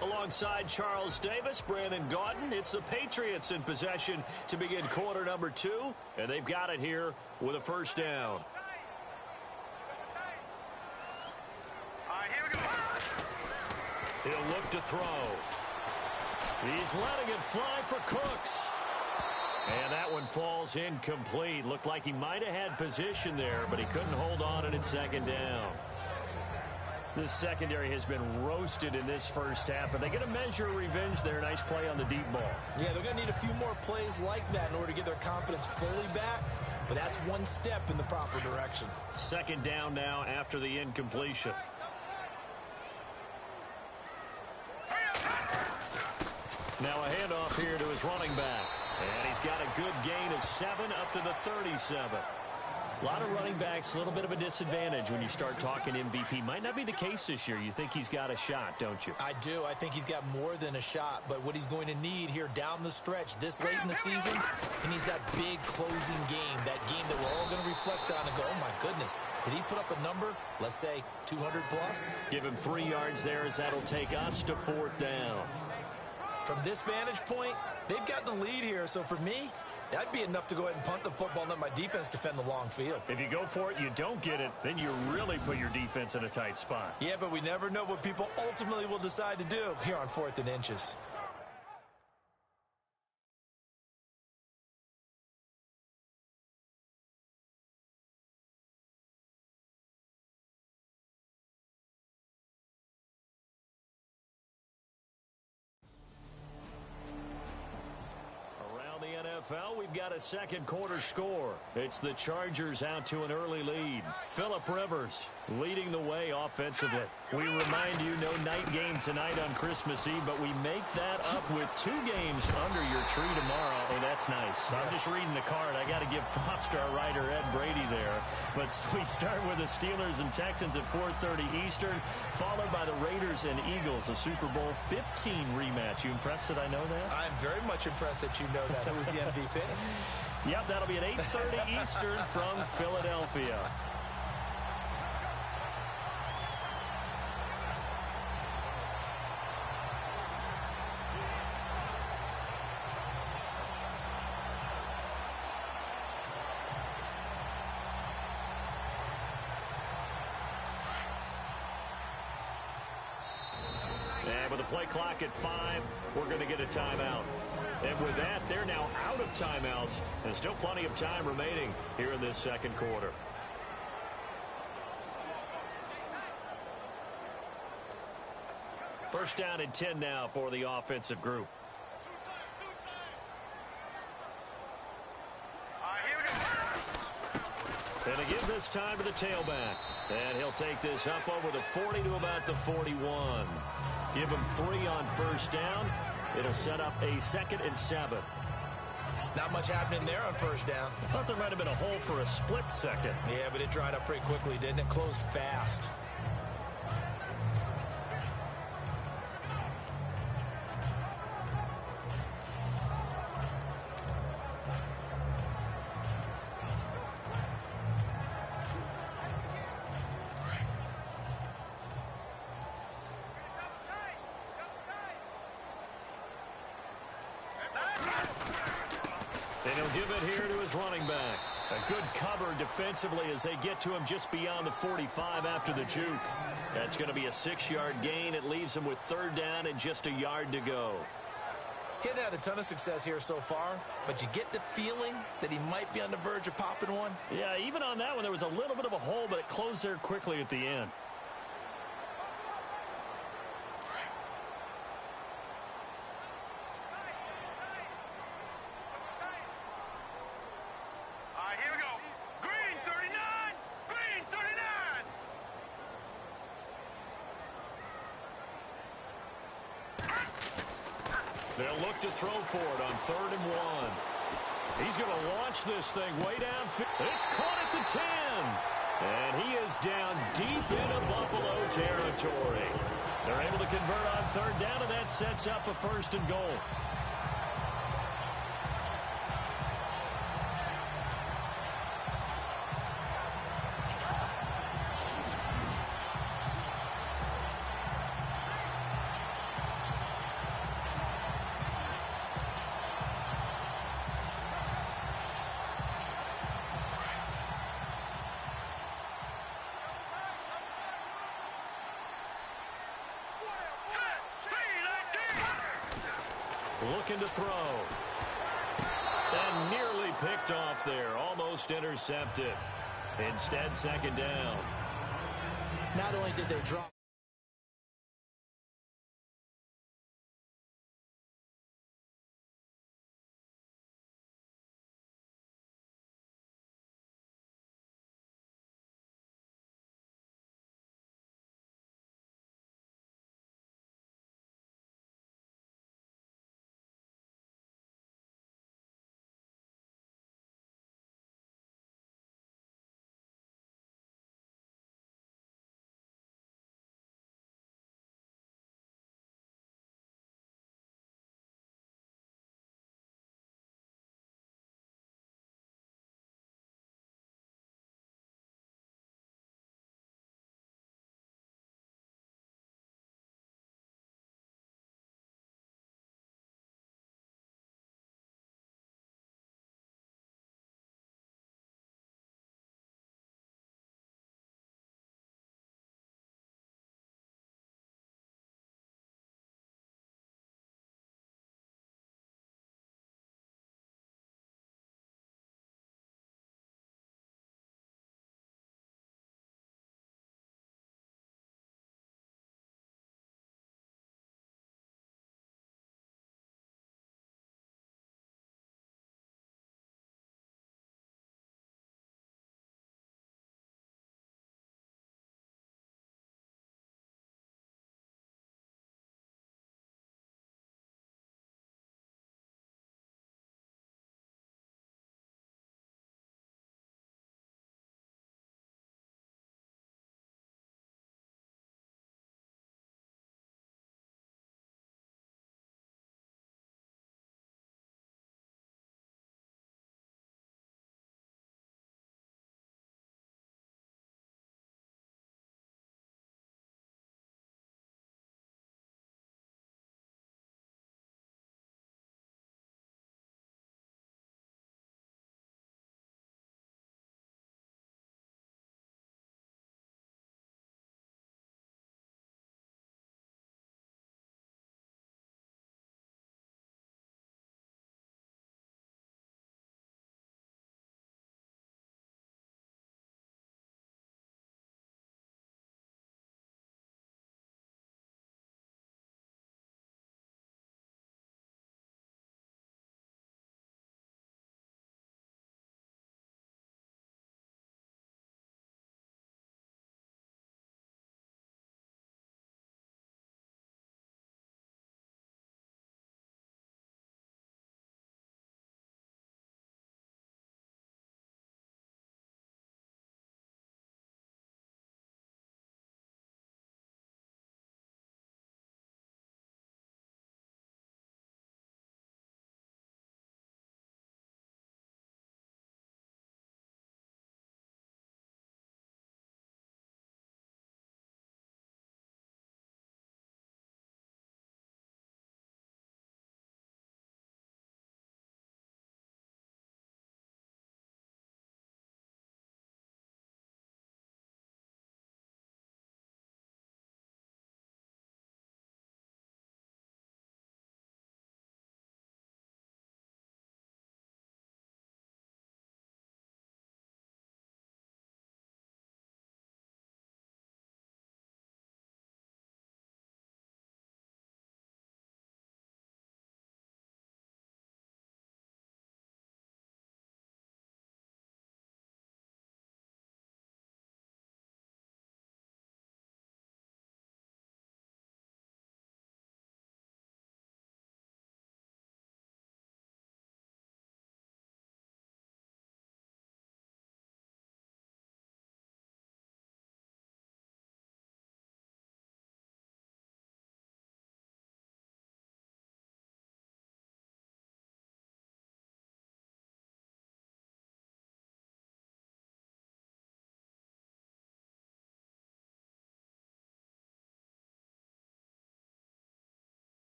Alongside Charles Davis, Brandon Gaudin, it's the Patriots in possession to begin quarter number 2. And they've got it here with a first down. All right, here we go. He'll look to throw. He's letting it fly for Cooks. And that one falls incomplete. Looked like he might have had position there, but he couldn't hold on, and it's second down. This secondary has been roasted in this first half, but they're going to measure revenge there. Nice play on the deep ball. Yeah, they're going to need a few more plays like that in order to get their confidence fully back, but that's one step in the proper direction. Second down now after the incompletion. Now a handoff here to his running back. And he's got a good gain of 7 up to the 37. A lot of running backs, a little bit of a disadvantage when you start talking MVP. Might not be the case this year. You think he's got a shot, don't you? I do. I think he's got more than a shot. But what he's going to need here down the stretch this late in the season, he needs that big closing game, that game that we're all going to reflect on and go, oh, my goodness, did he put up a number, let's say 200 plus? Give him 3 yards there as that'll take us to 4th down. From this vantage point, they've got the lead here. So for me, that'd be enough to go ahead and punt the football and let my defense defend the long field. If you go for it, you don't get it, then you really put your defense in a tight spot. Yeah, but we never know what people ultimately will decide to do here on 4th and inches. We've got a second quarter score. It's the Chargers out to an early lead. Phillip Rivers leading the way offensively. We remind you, no night game tonight on Christmas Eve, but we make that up with 2 games under your tree tomorrow. Oh, that's nice. Yes. I'm just reading the card. I got to give props to our writer, Ed Brady, there. But we start with the Steelers and Texans at 4:30 Eastern, followed by the Raiders and Eagles, a Super Bowl 15 rematch. You impressed that I know that? I'm very much impressed that you know that. Who was the MVP? Yep, that'll be at 8:30 Eastern from Philadelphia. And with the play clock at 5, we're going to get a timeout. And with that, they're now out of timeouts, and still plenty of time remaining here in this second quarter. First down and 10 now for the offensive group. And they give this time to the tailback. And he'll take this up over the 40 to about the 41. Give him 3 on first down. It'll set up a 2nd and 7. Not much happening there on first down. I thought there might have been a hole for a split second. Yeah, but it dried up pretty quickly, didn't it? Closed fast. And he'll give it here to his running back. A good cover defensively as they get to him just beyond the 45 after the juke. That's going to be a 6-yard gain. It leaves him with 3rd down and just a yard to go. He hadn't had a ton of success here so far, but you get the feeling that he might be on the verge of popping one. Yeah, even on that one, there was a little bit of a hole, but it closed there quickly at the end. They'll look to throw for it on 3rd and 1. He's going to launch this thing way downfield. It's caught at the 10. And he is down deep into Buffalo territory. They're able to convert on 3rd down, and that sets up a 1st and goal. Looking to throw. And nearly picked off there. Almost intercepted. Instead, 2nd down. Not only did they drop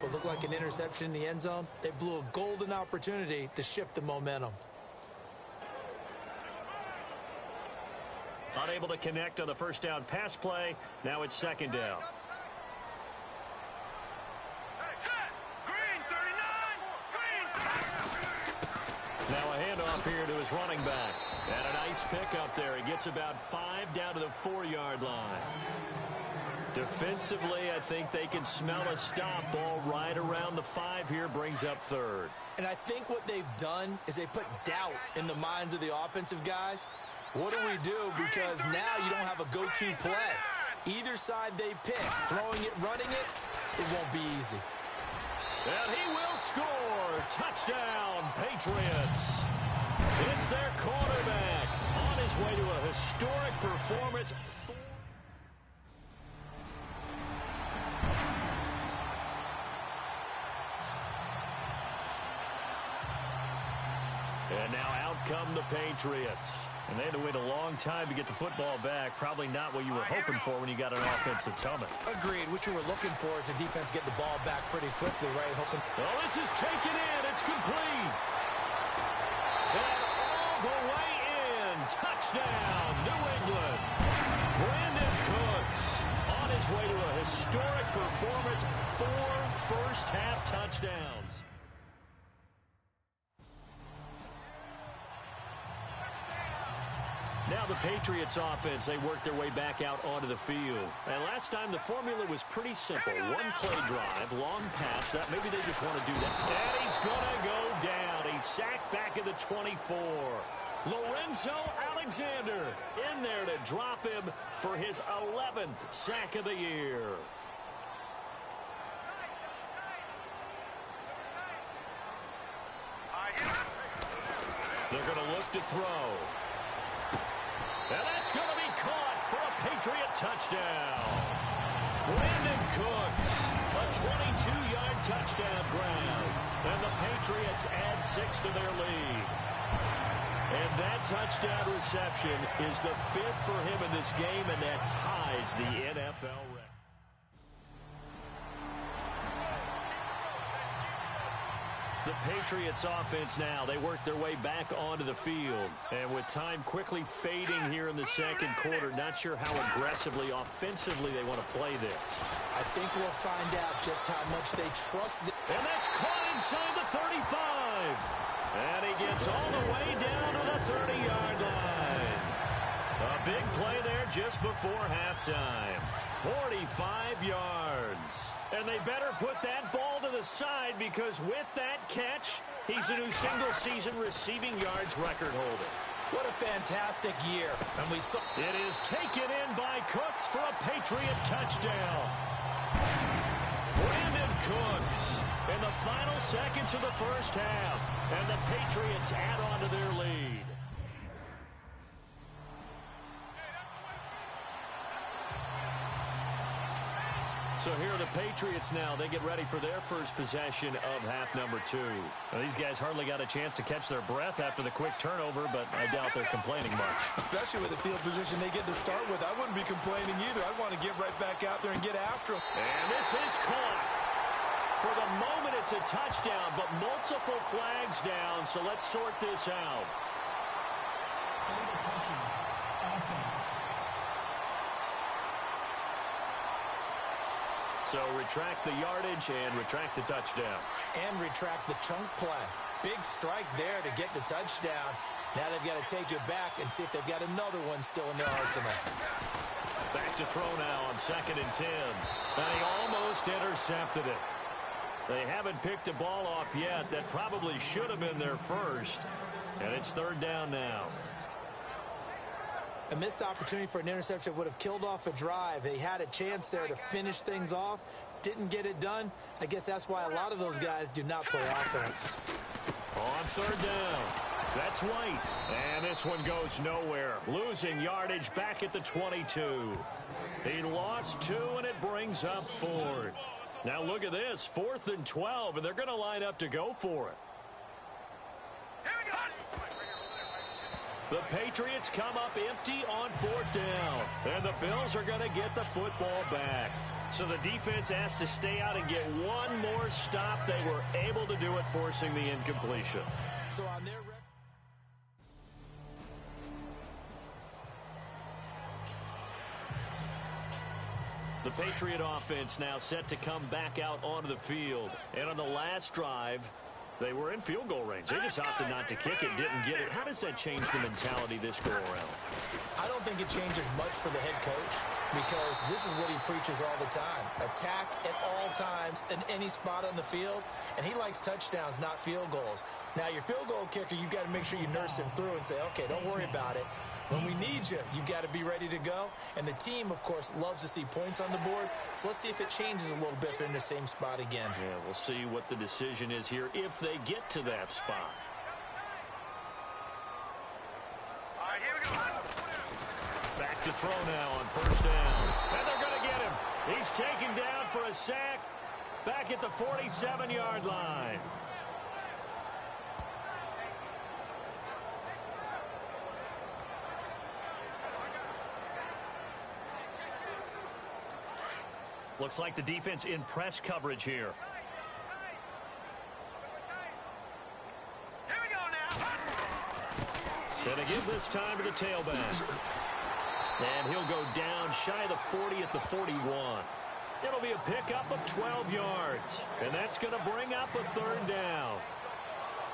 What looked like an interception in the end zone, they blew a golden opportunity to shift the momentum. Unable to connect on the first down pass play. Now it's second down. Now a handoff here to his running back. And a nice pickup there. He gets about 5 down to the 4-yard line. Defensively, I think they can smell a stop. Ball right around the 5 here, brings up third. And I think what they've done is they put doubt in the minds of the offensive guys. What do we do? Because now you don't have a go-to play. Either side they pick, throwing it, running it, it won't be easy. And he will score. Touchdown, Patriots. It's their quarterback on his way to a historic performance. And now out come the Patriots. And they had to wait a long time to get the football back. Probably not what you were hoping for when you got an offense that's humming. Agreed. What you were looking for is the defense get the ball back pretty quickly, right? Hoping. Oh, this is taken in. It's complete. And all the way in. Touchdown, New England. Brandon Cooks on his way to a historic performance. 4 first-half touchdowns. Now the Patriots offense, they work their way back out onto the field. And last time the formula was pretty simple. One play drive, long pass. That maybe they just want to do that. And he's going to go down. He's sacked back at the 24. Lorenzo Alexander in there to drop him for his 11th sack of the year. They're going to look to throw. And that's going to be caught for a Patriot touchdown. Brandon Cooks, a 22-yard touchdown grab. And the Patriots add 6 to their lead. And that touchdown reception is the 5th for him in this game, and that ties the NFL record. The Patriots offense now, they work their way back onto the field. And with time quickly fading here in the second quarter, not sure how aggressively, offensively they want to play this. I think we'll find out just how much they trust. And that's caught inside the 35. And he gets all the way down to the 30-yard line. A big play there just before halftime. 45 yards. And they better put that ball to the side because with that catch, he's a new single-season receiving yards record holder. What a fantastic year. And we saw it is taken in by Cooks for a Patriot touchdown. Brandon Cooks in the final seconds of the first half. And the Patriots add on to their lead. So here are the Patriots now. They get ready for their first possession of half number 2. Well, these guys hardly got a chance to catch their breath after the quick turnover, but I doubt they're complaining much. Especially with the field position they get to start with. I wouldn't be complaining either. I'd want to get right back out there and get after them. And this is caught. For the moment, it's a touchdown, but multiple flags down, so let's sort this out. Offense. So retract the yardage and retract the touchdown. And retract the chunk play. Big strike there to get the touchdown. Now they've got to take it back and see if they've got another one still in their arsenal. Back to throw now on 2nd and 10. And he almost intercepted it. They haven't picked a ball off yet. That probably should have been their first. And it's 3rd down now. A missed opportunity for an interception would have killed off a drive. They had a chance there to finish things off. Didn't get it done. I guess that's why a lot of those guys do not play offense. On 3rd down. That's White. And this one goes nowhere. Losing yardage back at the 22. He lost 2, and it brings up 4th. Now look at this. 4th and 12, and they're going to line up to go for it. The Patriots come up empty on 4th down. And the Bills are going to get the football back. So the defense asked to stay out and get one more stop. They were able to do it, forcing the incompletion. So on their the Patriot offense now set to come back out onto the field. And on the last drive, they were in field goal range. They just opted not to kick it, didn't get it. How does that change the mentality this go-around? I don't think it changes much for the head coach because this is what he preaches all the time. Attack at all times in any spot on the field, and he likes touchdowns, not field goals. Now, your field goal kicker, you've got to make sure you nurse him through and say, okay, don't worry about it. When we need you, you've got to be ready to go. And the team, of course, loves to see points on the board. So let's see if it changes a little bit if they're in the same spot again. Yeah, we'll see what the decision is here if they get to that spot. All right, here we go. Back to throw now on 1st down. And they're going to get him. He's taken down for a sack back at the 47-yard line. Looks like the defense in press coverage here. Here we go now. Gonna give this time to the tailback. And he'll go down shy of the 40 at the 41. It'll be a pickup of 12 yards. And that's going to bring up a 3rd down.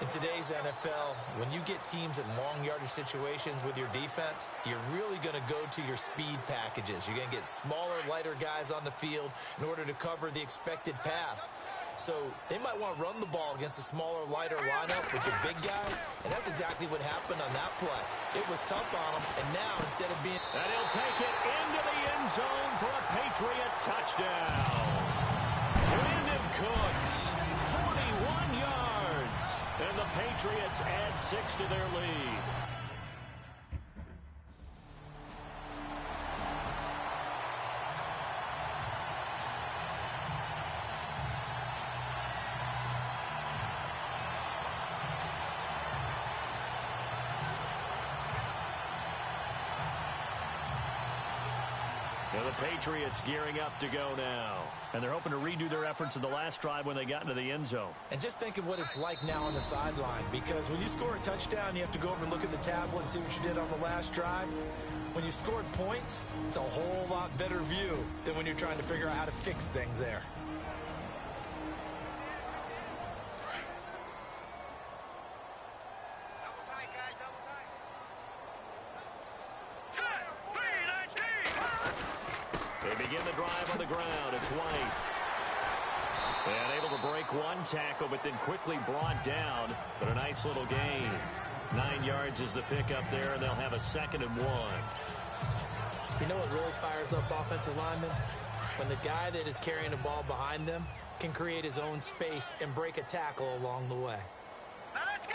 In today's NFL, when you get teams in long yardage situations with your defense, you're really going to go to your speed packages. You're going to get smaller, lighter guys on the field in order to cover the expected pass. So they might want to run the ball against a smaller, lighter lineup with the big guys, and that's exactly what happened on that play. It was tough on them, and now instead of being... And he'll take it into the end zone for a Patriot touchdown. Brandon Cooks, 41 yards. And the Patriots add 6 to their lead. The Patriots gearing up to go now. And they're hoping to redo their efforts in the last drive when they got into the end zone. And just think of what it's like now on the sideline, because when you score a touchdown, you have to go over and look at the tablet and see what you did on the last drive. When you scored points, it's a whole lot better view than when you're trying to figure out how to fix things there. Begin the drive on the ground. It's White. And able to break one tackle, but then quickly brought down. But a nice little gain. 9 yards is the pickup there, and they'll have a 2nd and 1. You know what really fires up offensive linemen? When the guy that is carrying the ball behind them can create his own space and break a tackle along the way. Now let's go.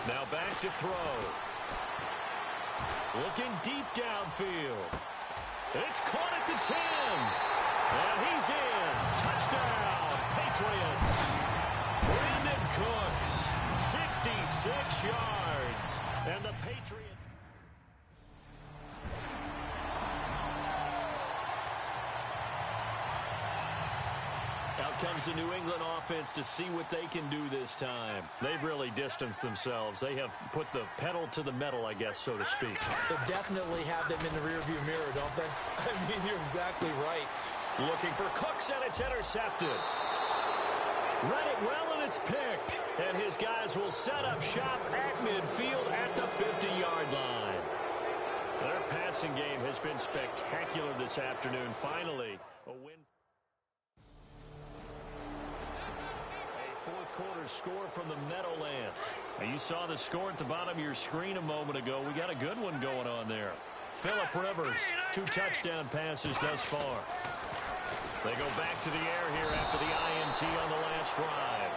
Now back to throw. Looking deep downfield. It's caught at the 10. And he's in. Touchdown, Patriots. Brandon Cooks, 66 yards. And the Patriots. Out comes the New England offense to see what they can do this time. They've really distanced themselves. They have put the pedal to the metal, I guess, so to speak. So definitely have them in the rearview mirror, don't they? I mean, you're exactly right. Looking for Cooks, and it's intercepted. Read it well, and it's picked. And his guys will set up shop at midfield at the 50-yard line. Their passing game has been spectacular this afternoon. Finally, a win. Fourth quarter score from the Meadowlands. Now, you saw the score at the bottom of your screen a moment ago. We got a good one going on there. Phillip Rivers, 2 touchdown passes thus far. They go back to the air here after the INT on the last drive.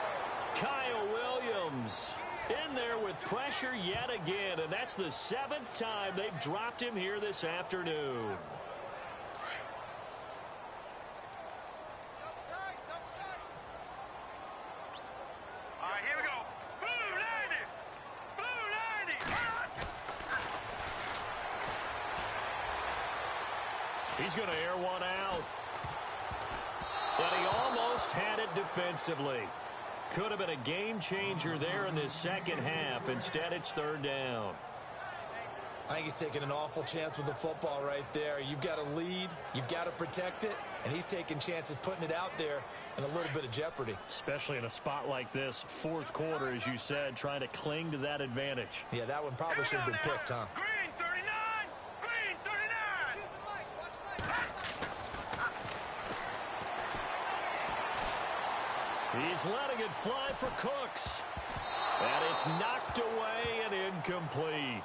Kyle Williams in there with pressure yet again, and that's the 7th time they've dropped him here this afternoon. All right, here we go. Blue 90. Blue 90. He's going to air one out. And he almost had it defensively. Could have been a game changer there in this second half. Instead, it's third down. I think he's taking an awful chance with the football right there. You've got to lead, you've got to protect it, and he's taking chances putting it out there in a little bit of jeopardy. Especially in a spot like this, fourth quarter, as you said, trying to cling to that advantage. Yeah, that one probably should have been picked, huh? Green 39! Green 39! He's letting it fly for Cooks. And it's knocked away and incomplete.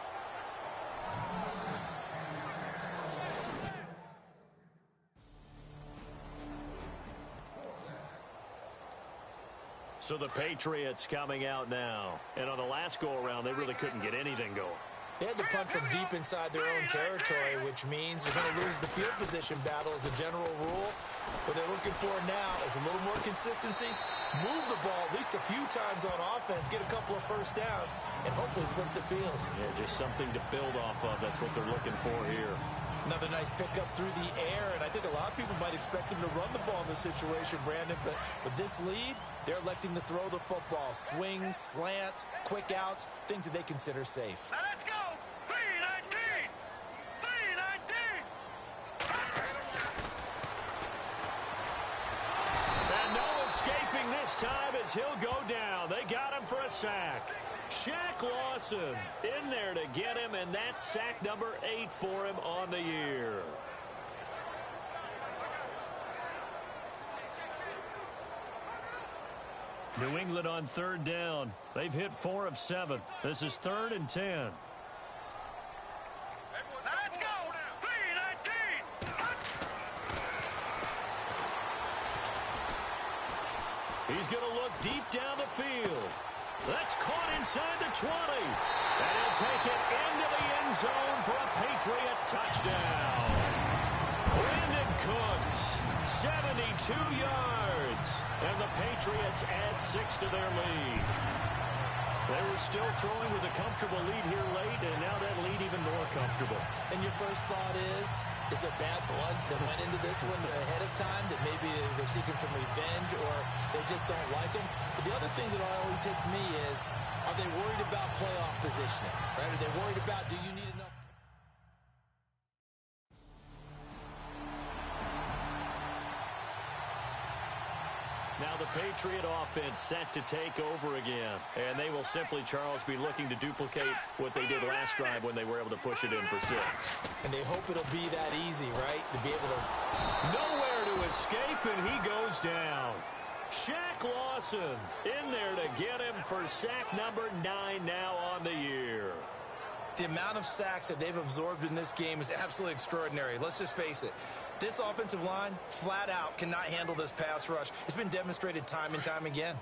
So the Patriots coming out now. And on the last go-around, they really couldn't get anything going. They had to punt from deep inside their own territory, which means they're going to lose the field position battle as a general rule. What they're looking for now is a little more consistency, move the ball at least a few times on offense, get a couple of first downs, and hopefully flip the field. Yeah, just something to build off of. That's what they're looking for here. Another nice pickup through the air, and I think a lot of people might expect them to run the ball in this situation, Brandon, but with this lead, they're electing to throw the football. Swings, slants, quick outs, things that they consider safe. Now let's go! 319! 319! And no escaping this time as he'll go down. They got him for a sack. Shaq Lawson in there to get him, and that's sack number 8 for him on the year. New England on third down. They've hit 4 of 7. This is 3rd and 10. Now let's go! 319! He's going to look deep down the field. That's caught inside the 20. And he'll take it into the end zone for a Patriot touchdown. Brandon Cooks, 72 yards. And the Patriots add 6 to their lead. They were still throwing with a comfortable lead here late, and now that lead even more comfortable. And your first thought is there bad blood that went into this one ahead of time, that maybe they're seeking some revenge or they just don't like him? But the other thing that always hits me is, are they worried about playoff positioning? Right? Are they worried about, do you need enough? Now the Patriot offense set to take over again. And they will simply, Charles, be looking to duplicate what they did last drive when they were able to push it in for 6. And they hope it'll be that easy, right? To be able to... Nowhere to escape, and he goes down. Shaq Lawson in there to get him for sack number 9 now on the year. The amount of sacks that they've absorbed in this game is absolutely extraordinary. Let's just face it. This offensive line, flat out, cannot handle this pass rush. It's been demonstrated time and time again.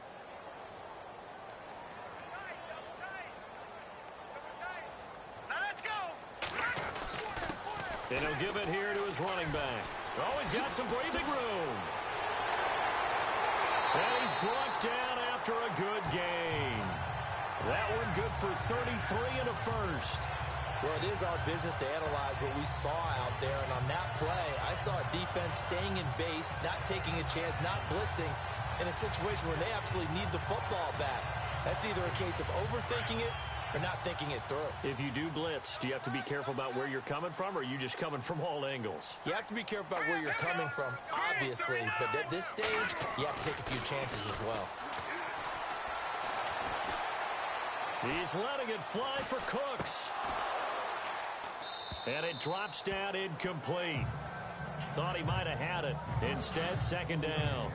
Now let's go! And he'll give it here to his running back. Oh, he's got some breathing room. And he's brought down after a good gain. That one good for 33 and a first. Well, it is our business to analyze what we saw out there. And on that play, I saw a defense staying in base, not taking a chance, not blitzing in a situation where they absolutely need the football back. That's either a case of overthinking it or not thinking it through. If you do blitz, do you have to be careful about where you're coming from, or are you just coming from all angles? You have to be careful about where you're coming from, obviously. But at this stage, you have to take a few chances as well. He's letting it fly for Cooks. And it drops down incomplete. Thought he might have had it. Instead, second down.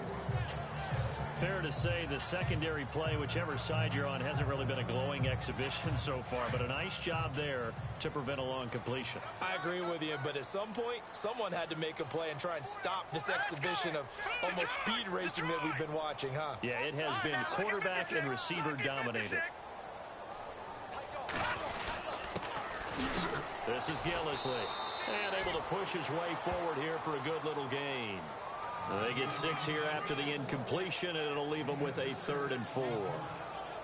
Fair to say the secondary play, whichever side you're on, hasn't really been a glowing exhibition so far, but a nice job there to prevent a long completion. I agree with you, but at some point, someone had to make a play and try and stop this exhibition of almost speed racing that we've been watching, huh? Yeah, it has been quarterback and receiver dominated. This is Gillisley, and able to push his way forward here for a good little gain. They get 6 here after the incompletion, and it'll leave them with a 3rd and 4.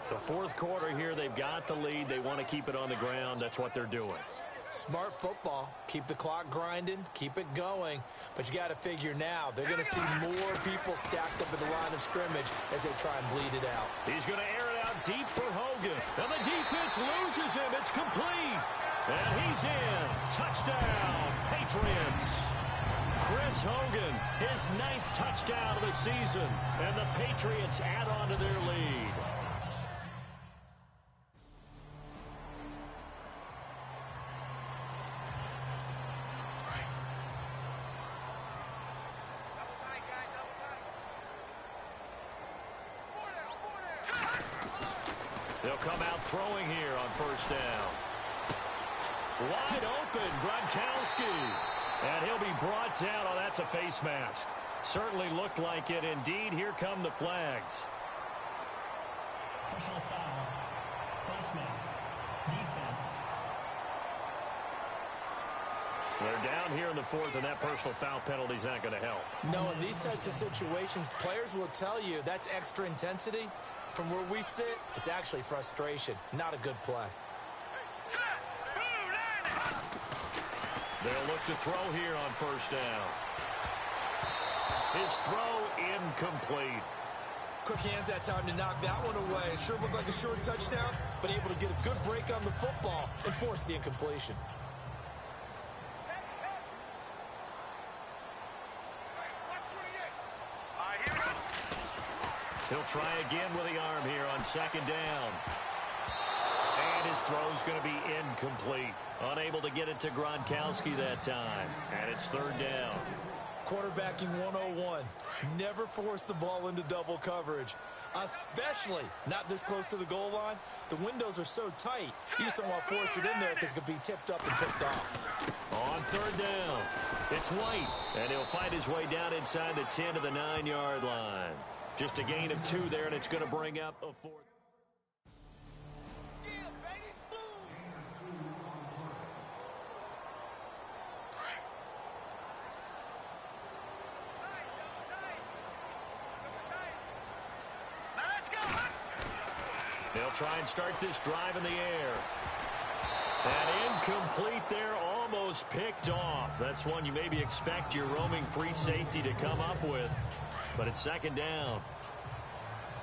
The fourth quarter here, they've got the lead. They want to keep it on the ground. That's what they're doing. Smart football. Keep the clock grinding. Keep it going. But you got to figure now, they're going to see more people stacked up at the line of scrimmage as they try and bleed it out. He's going to air it out deep for Hogan. And the defense loses him. It's complete. And he's in. Touchdown, Patriots. Chris Hogan, his 9th touchdown of the season. And the Patriots add on to their lead. They'll come out throwing here on first down. Wide open, Gronkowski. And he'll be brought down. Oh, that's a face mask. Certainly looked like it. Indeed, here come the flags. Personal foul. Face mask. Defense. They're down here in the 4th, and that personal foul penalty is not going to help. No, in these types of situations, players will tell you that's extra intensity. From where we sit, it's actually frustration. Not a good play. They'll look to throw here on first down. His throw incomplete. Quick hands that time to knock that one away. It sure looked like a short touchdown, but able to get a good break on the football and force the incompletion. He'll try again with the arm here on second down. And his throw's going to be incomplete. Unable to get it to Gronkowski that time. And it's 3rd down. Quarterbacking 101. Never force the ball into double coverage, especially not this close to the goal line. The windows are so tight, you just don't want to force it in there because it could be tipped up and picked off. On 3rd down, it's White, and he'll find his way down inside the 10 to the 9-yard line. Just a gain of 2 there, and it's going to bring up a 4th. They'll try and start this drive in the air. And incomplete there, almost picked off. That's one you maybe expect your roaming free safety to come up with. But it's 2nd down.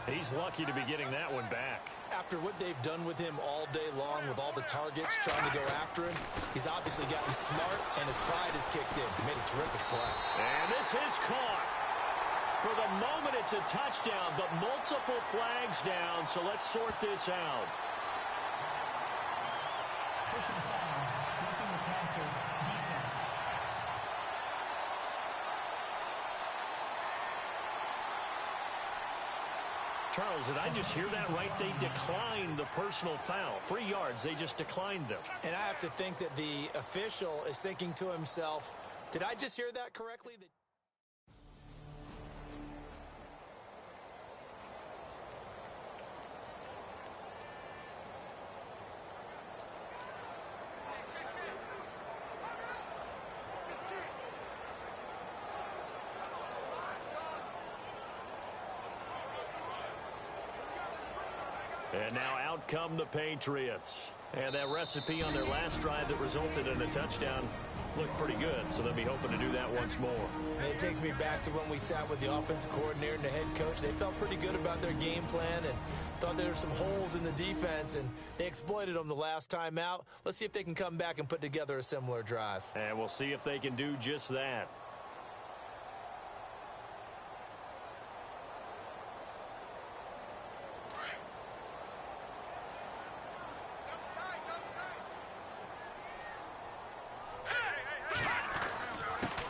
He's lucky to be getting that one back. After what they've done with him all day long with all the targets trying to go after him, he's obviously gotten smart and his pride has kicked in. Made a terrific play. And this is caught. For the moment, it's a touchdown, but multiple flags down, so let's sort this out. Personal foul. Roughing the passer. Defense. Charles, did I just hear that right? They declined the personal foul. 3 yards, they just declined them. And I have to think that the official is thinking to himself, did I just hear that correctly? And now out come the Patriots. And that recipe on their last drive that resulted in a touchdown looked pretty good, so they'll be hoping to do that once more. And it takes me back to when we sat with the offensive coordinator and the head coach. They felt pretty good about their game plan and thought there were some holes in the defense, and they exploited them the last time out. Let's see if they can come back and put together a similar drive. And we'll see if they can do just that.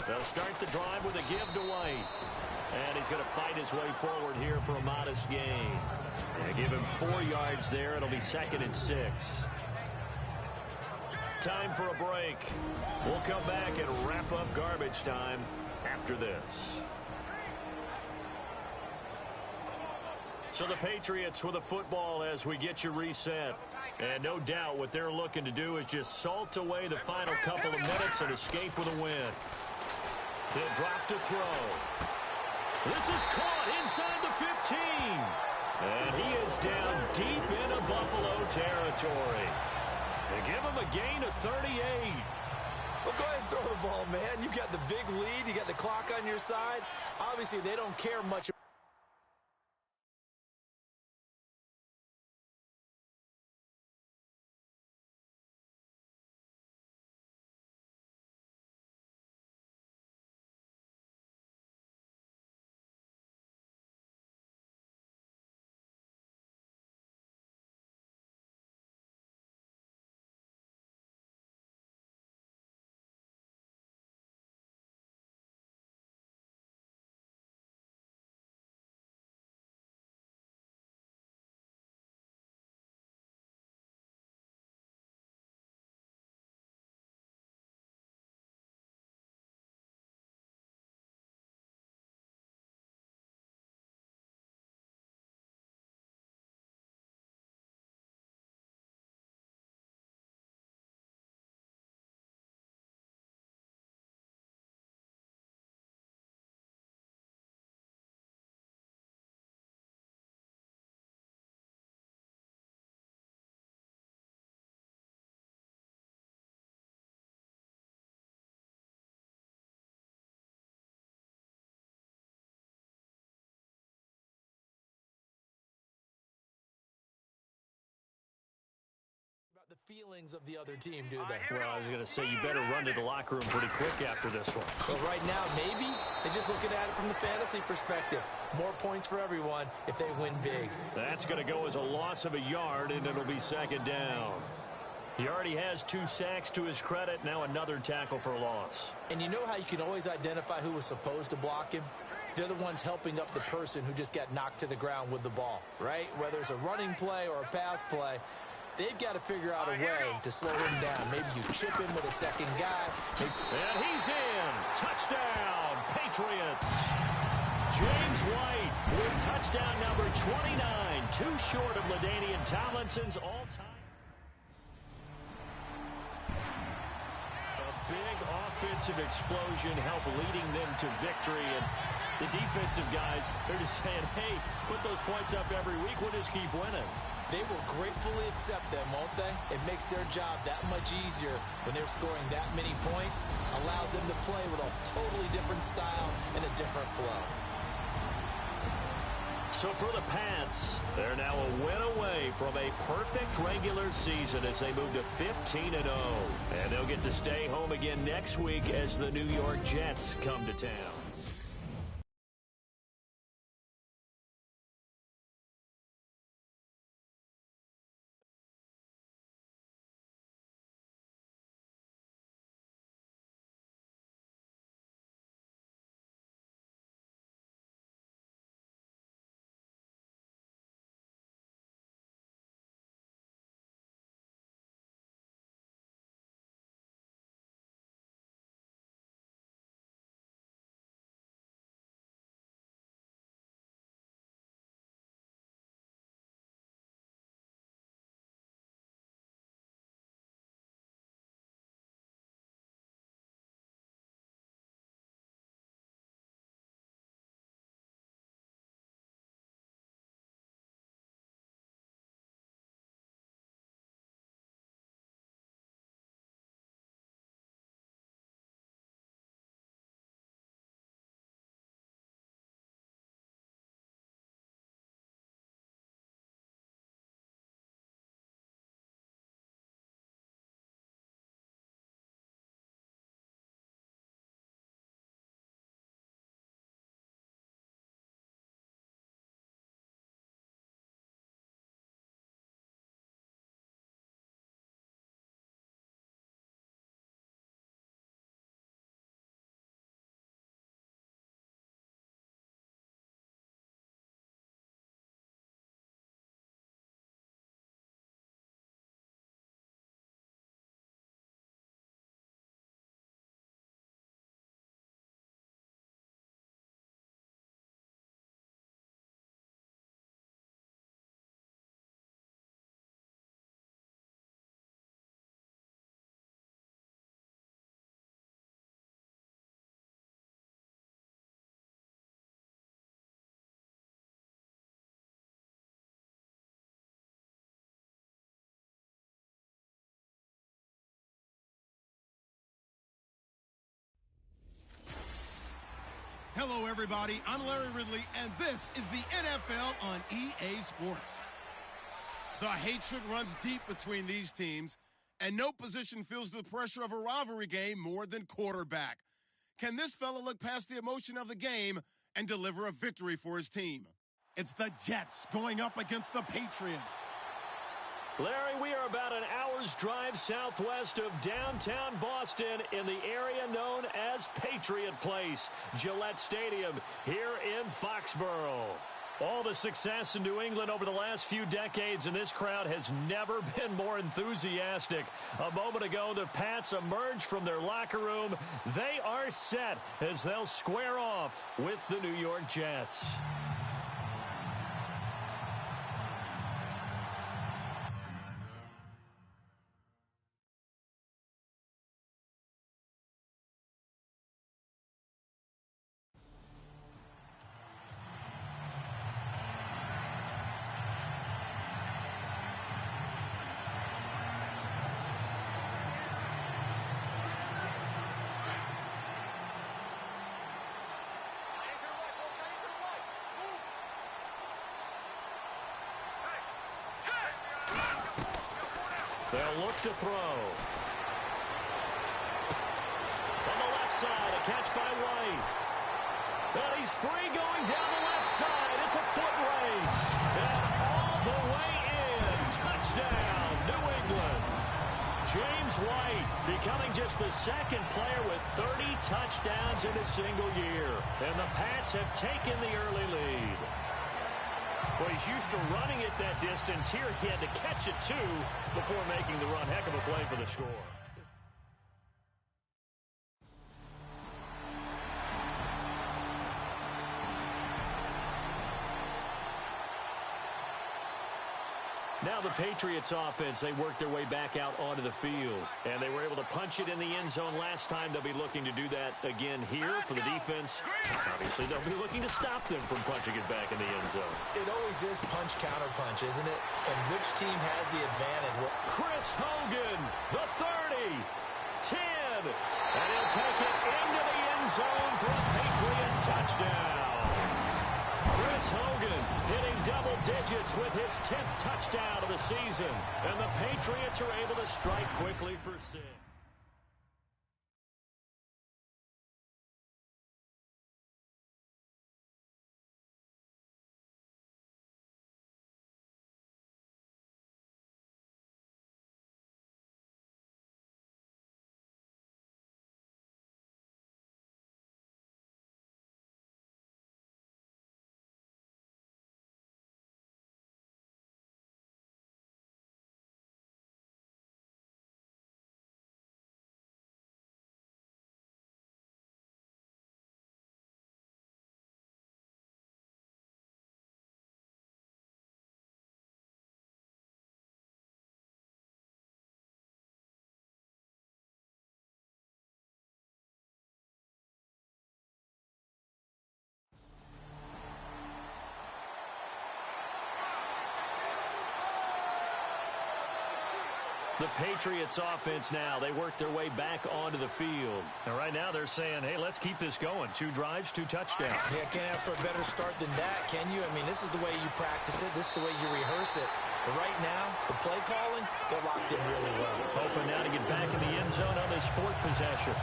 They'll start the drive with a give to White. And he's going to fight his way forward here for a modest gain. And give him 4 yards there. It'll be 2nd and 6. Time for a break. We'll come back and wrap up garbage time after this. So the Patriots with a football as we get you reset. And no doubt what they're looking to do is just salt away the final couple of minutes and escape with a win. He'll drop to throw. This is caught inside the 15. And he is down deep into Buffalo territory. They give him a gain of 38. Well, go ahead and throw the ball, man. You got the big lead. You got the clock on your side. Obviously, they don't care much. The feelings of the other team, do they? Well, I was going to say, you better run to the locker room pretty quick after this one. But right now, maybe they're just looking at it from the fantasy perspective. More points for everyone if they win big. That's going to go as a loss of a yard, and it'll be second down. He already has 2 sacks to his credit. Now another tackle for loss. And you know how you can always identify who was supposed to block him? They're the ones helping up the person who just got knocked to the ground with the ball, right? Whether it's a running play or a pass play, they've got to figure out a way to slow him down. Maybe you chip him with a second guy. And he's in. Touchdown, Patriots. James White with touchdown number 29, too short of LaDainian Tomlinson's all-time. A big offensive explosion helped leading them to victory. And the defensive guys, they're just saying, hey, put those points up every week. We'll just keep winning. They will gratefully accept them, won't they? It makes their job that much easier when they're scoring that many points. Allows them to play with a totally different style and a different flow. So for the Pats, they're now a win away from a perfect regular season as they move to 15-0. And they'll get to stay home again next week as the New York Jets come to town. Hello, everybody. I'm Larry Ridley, and this is the NFL on EA Sports. The hatred runs deep between these teams, and no position feels the pressure of a rivalry game more than quarterback. Can this fella look past the emotion of the game and deliver a victory for his team? It's the Jets going up against the Patriots. Larry, we are about an hour's drive southwest of downtown Boston in the area known as Patriot Place, Gillette Stadium, here in Foxborough. All the success in New England over the last few decades, and this crowd has never been more enthusiastic. A moment ago, the Pats emerged from their locker room. They are set as they'll square off with the New York Jets. They'll look to throw. On the left side, a catch by White. And he's free going down the left side. It's a foot race. And all the way in. Touchdown, New England. James White becoming just the second player with 30 touchdowns in a single year. And the Pats have taken the early lead. Well, he's used to running it that distance. Here he had to catch it, too, before making the run. Heck of a play for the score. Now the Patriots offense, they worked their way back out onto the field. And they were able to punch it in the end zone last time. They'll be looking to do that again here for the defense. Obviously, they'll be looking to stop them from punching it back in the end zone. It always is punch-counter-punch, isn't it? And which team has the advantage? Well, Chris Hogan, the 30, 10, and he'll take it into the end zone for a Patriot touchdown. Chris Hogan hitting double digits with his 10th touchdown of the season. And the Patriots are able to strike quickly for 6. The Patriots offense now, they work their way back onto the field. And right now they're saying, hey, let's keep this going. 2 drives, 2 touchdowns. Yeah, can't ask for a better start than that, can you? I mean, this is the way you practice it. This is the way you rehearse it. But right now, the play calling, they're locked in really well. Hoping now to get back in the end zone on this 4th possession.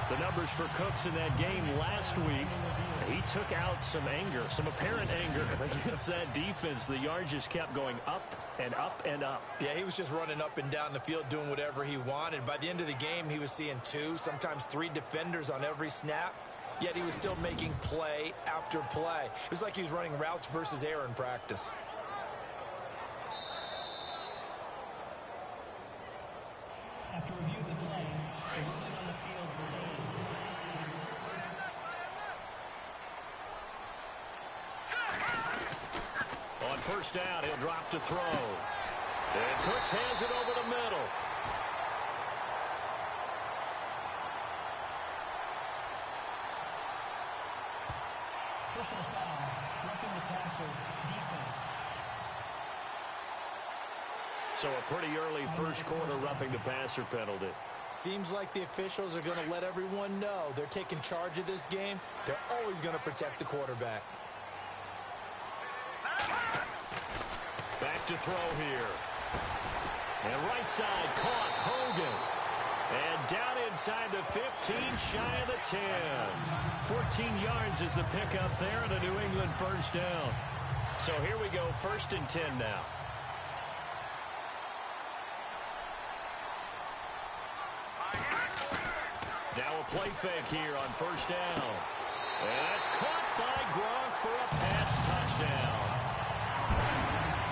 The numbers for Cooks in that game last week, he took out some anger, some apparent anger against that defense. The yards just kept going up and up and up. Yeah, he was just running up and down the field doing whatever he wanted. By the end of the game, he was seeing 2, sometimes 3 defenders on every snap, yet he was still making play after play. It was like he was running routes versus air in practice. After review of the play, the ruling on the field stands. On first down, he'll drop to throw. And Cooks has it over the middle. Personal foul, roughing the passer, defense. So a pretty early first quarter roughing the passer penalty. Seems like the officials are going to let everyone know they're taking charge of this game. They're always going to protect the quarterback. Back to throw here. And right side caught Hogan. And down inside the 15, shy of the 10. 14 yards is the pickup there and a New England first down. So here we go, 1st and 10 now. Now a play fake here on 1st down. And that's caught by Gronk for a Pats touchdown.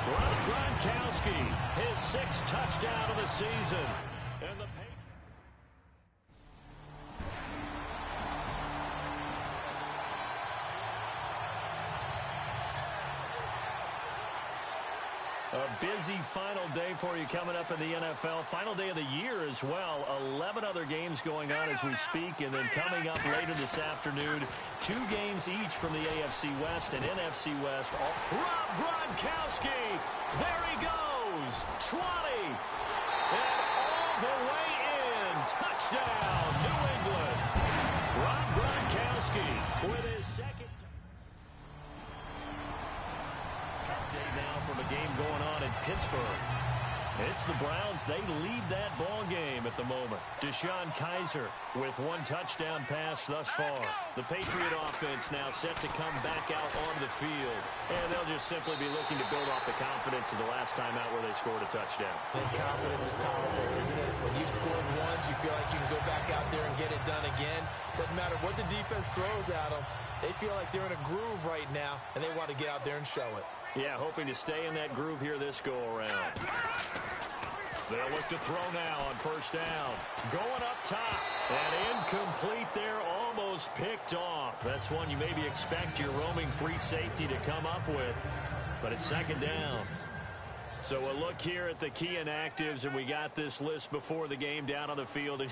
Rob Gronkowski, his 6th touchdown of the season. And the a busy final day for you coming up in the NFL. Final day of the year as well. 11 other games going on as we speak. And then coming up later this afternoon, 2 games each from the AFC West and NFC West. Rob Gronkowski. There he goes. 20. And all the way in. Touchdown, New England. Rob Gronkowski with his 2nd. Day now from a game going on in Pittsburgh. It's the Browns. They lead that ball game at the moment. Deshaun Kaiser with 1 touchdown pass thus far. The Patriot offense now set to come back out on the field. And they'll just simply be looking to build off the confidence of the last time out where they scored a touchdown. And confidence is powerful, isn't it? When you've scored once, you feel like you can go back out there and get it done again. Doesn't matter what the defense throws at them. They feel like they're in a groove right now, and they want to get out there and show it. Yeah, hoping to stay in that groove here this go-around. They'll look to throw now on 1st down. Going up top. And incomplete there, almost picked off. That's one you maybe expect your roaming free safety to come up with. But it's 2nd down. So a look here at the key inactives, and we got this list before the game down on the field.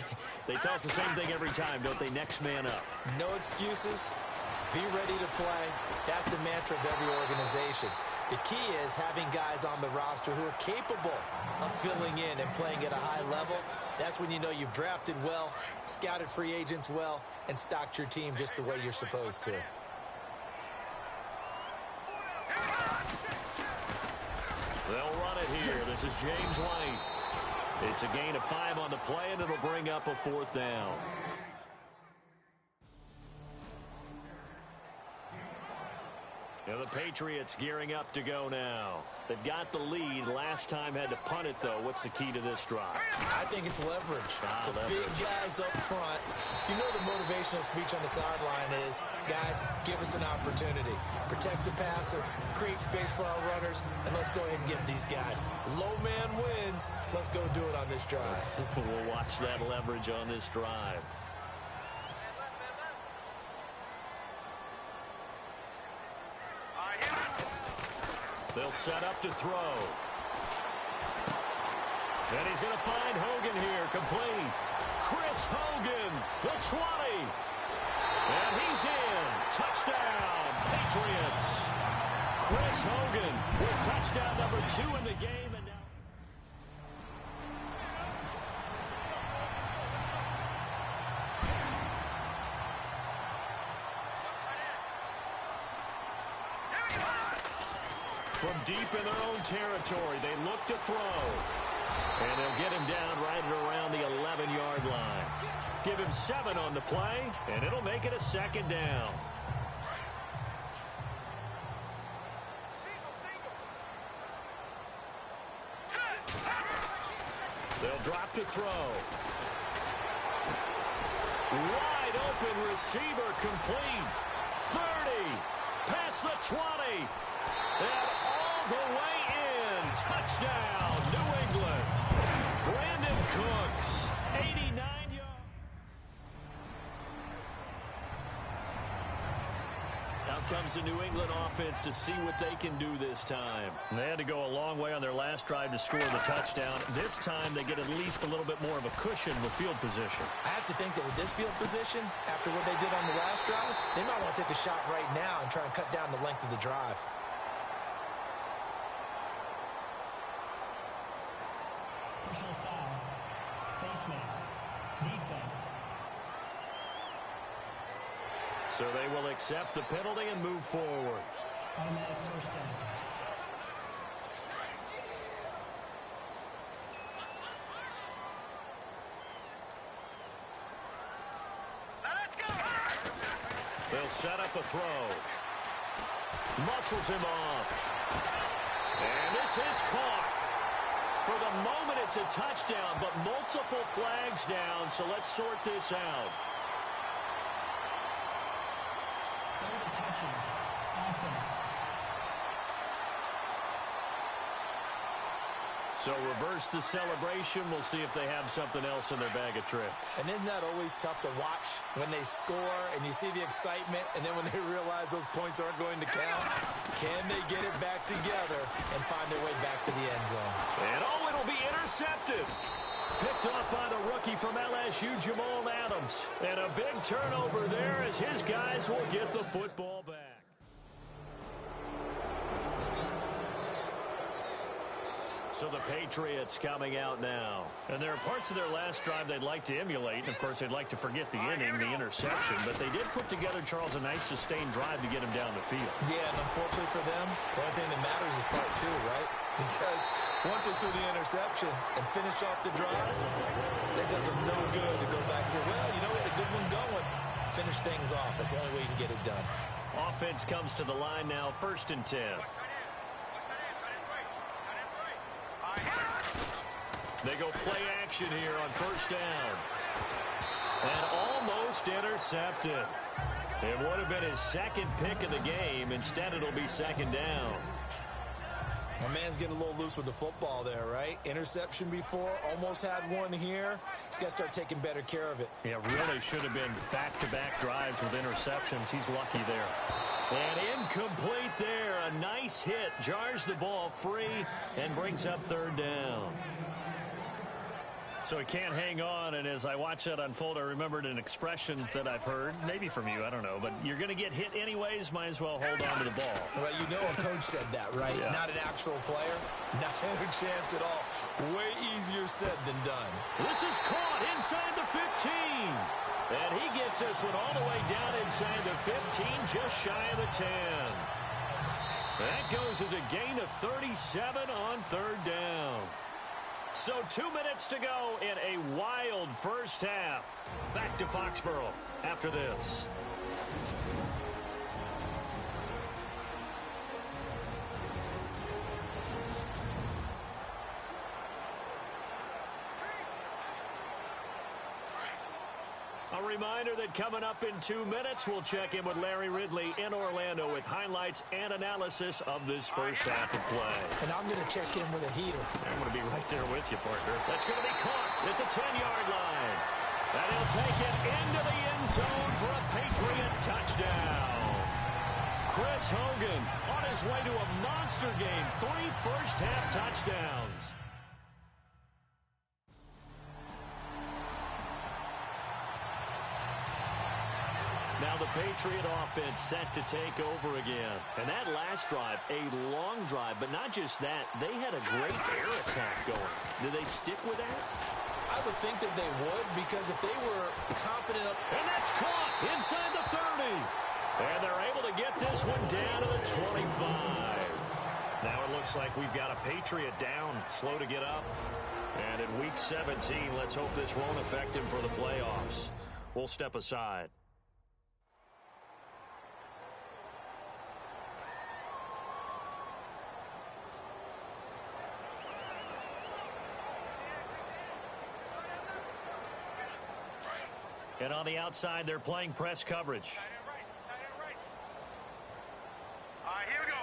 They tell us the same thing every time, don't they? Next man up. No excuses. Be ready to play. That's the mantra of every organization. The key is having guys on the roster who are capable of filling in and playing at a high level. That's when you know you've drafted well, scouted free agents well, and stocked your team just the way you're supposed to. They'll run it here. This is James White. It's a gain of 5 on the play, and it'll bring up a 4th down. Now the Patriots gearing up to go now. They've got the lead. Last time had to punt it, though. What's the key to this drive? I think it's leverage. Big guys up front. You know the motivational speech on the sideline is, guys, give us an opportunity. Protect the passer, create space for our runners, and let's go ahead and give these guys. Low man wins. Let's go do it on this drive. We'll watch that leverage on this drive. They'll set up to throw. And he's going to find Hogan here, complete. Chris Hogan, the 20. And he's in. Touchdown, Patriots. Chris Hogan with touchdown number 2 in the game. And now from deep in their own territory, they look to throw. And they'll get him down right at around the 11-yard line. Give him 7 on the play, and it'll make it a 2nd down. They'll drop to throw. Wide open receiver, complete. 30, past the 20. And all the way in. Touchdown, New England. Brandon Cooks, 89 yards. Out comes the New England offense to see what they can do this time. They had to go a long way on their last drive to score the touchdown. This time they get at least a little bit more of a cushion with field position. I have to think that with this field position, after what they did on the last drive, they might want to take a shot right now and try and cut down the length of the drive. Personal foul. Face mask. Defense. So they will accept the penalty and move forward. Automatic first down. Let's go! They'll set up a throw. Muscles him off. And this is caught. For the moment, it's a touchdown, but multiple flags down, so let's sort this out. Third attention. Offense. So reverse the celebration. We'll see if they have something else in their bag of tricks. And isn't that always tough to watch when they score and you see the excitement, and then when they realize those points aren't going to count? Can they get it back together and find their way back to the end zone? And it'll be intercepted. Picked off by the rookie from LSU, Jamal Adams. And a big turnover there as his guys will get the football back. So the Patriots coming out now. And there are parts of their last drive they'd like to emulate. And, of course, they'd like to forget the inning, the interception. But they did put together, Charles, a nice sustained drive to get him down the field. Yeah, and unfortunately for them, the only thing that matters is part two, right? Because once they threw the interception and finished off the drive, that does them no good to go back and say, well, you know, we had a good one going. Finish things off. That's the only way you can get it done. Offense comes to the line now, 1st and 10. They go play action here on 1st down. And almost intercepted. It would have been his second pick of the game. Instead, it'll be 2nd down. My man's getting a little loose with the football there, right? Interception before, almost had one here. He's got to start taking better care of it. Yeah, really should have been back-to-back drives with interceptions. He's lucky there. And incomplete there. A nice hit. Jars the ball free and brings up 3rd down. So he can't hang on, and as I watch that unfold, I remembered an expression that I've heard, maybe from you, I don't know, but you're going to get hit anyways, might as well hold on to the ball. Well, you know a coach said that, right? Yeah. Not an actual player. Not a chance at all. Way easier said than done. This is caught inside the 15. And he gets this one all the way down inside the 15, just shy of the 10. That goes as a gain of 37 on 3rd down. So 2 minutes to go in a wild first half. Back to Foxborough after this. A reminder that coming up in 2 minutes, we'll check in with Larry Ridley in Orlando with highlights and analysis of this first half of play. And I'm going to check in with a heater. I'm going to be right there with you, partner. That's going to be caught at the 10-yard line. And he'll take it into the end zone for a Patriot touchdown. Chris Hogan on his way to a monster game. 3 first-half touchdowns. Now the Patriot offense set to take over again. And that last drive, a long drive, but not just that, they had a great air attack going. Did they stick with that? I would think that they would, because if they were confident up... And that's caught inside the 30. And they're able to get this one down to the 25. Now it looks like we've got a Patriot down, slow to get up. And in Week 17, let's hope this won't affect him for the playoffs. We'll step aside. And on the outside, they're playing press coverage. Tight end right. All right, here we go.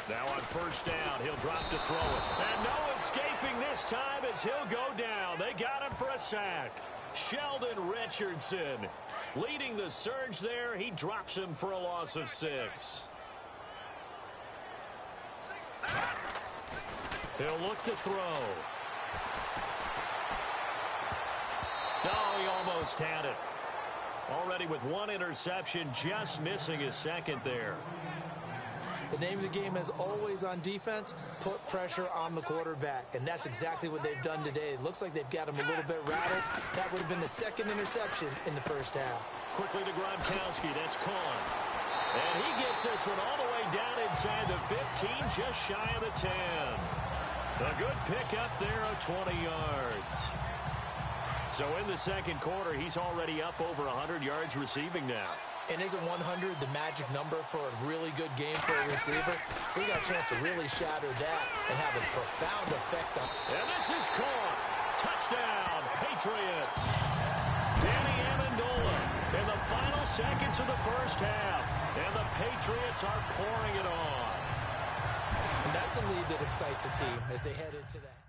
Now on 1st down, he'll drop to throw it. And no escaping this time as he'll go down. They got him for a sack. Sheldon Richardson leading the surge there. He drops him for a loss of 6. He'll look to throw. No, he almost had it. Already with 1 interception, just missing his 2nd there. The name of the game is always on defense, put pressure on the quarterback. And that's exactly what they've done today. It looks like they've got him a little bit rattled. That would have been the second interception in the first half. Quickly to Gronkowski. That's caught. And he gets this one all the way down inside the 15, just shy of the 10. A good pickup there of 20 yards. So in the second quarter, he's already up over 100 yards receiving now. And isn't 100 the magic number for a really good game for a receiver? So he got a chance to really shatter that and have a profound effect on. And this is caught. Touchdown, Patriots. Danny Amendola in the final seconds of the first half. And the Patriots are pouring it on. And that's a lead that excites a team as they head into that.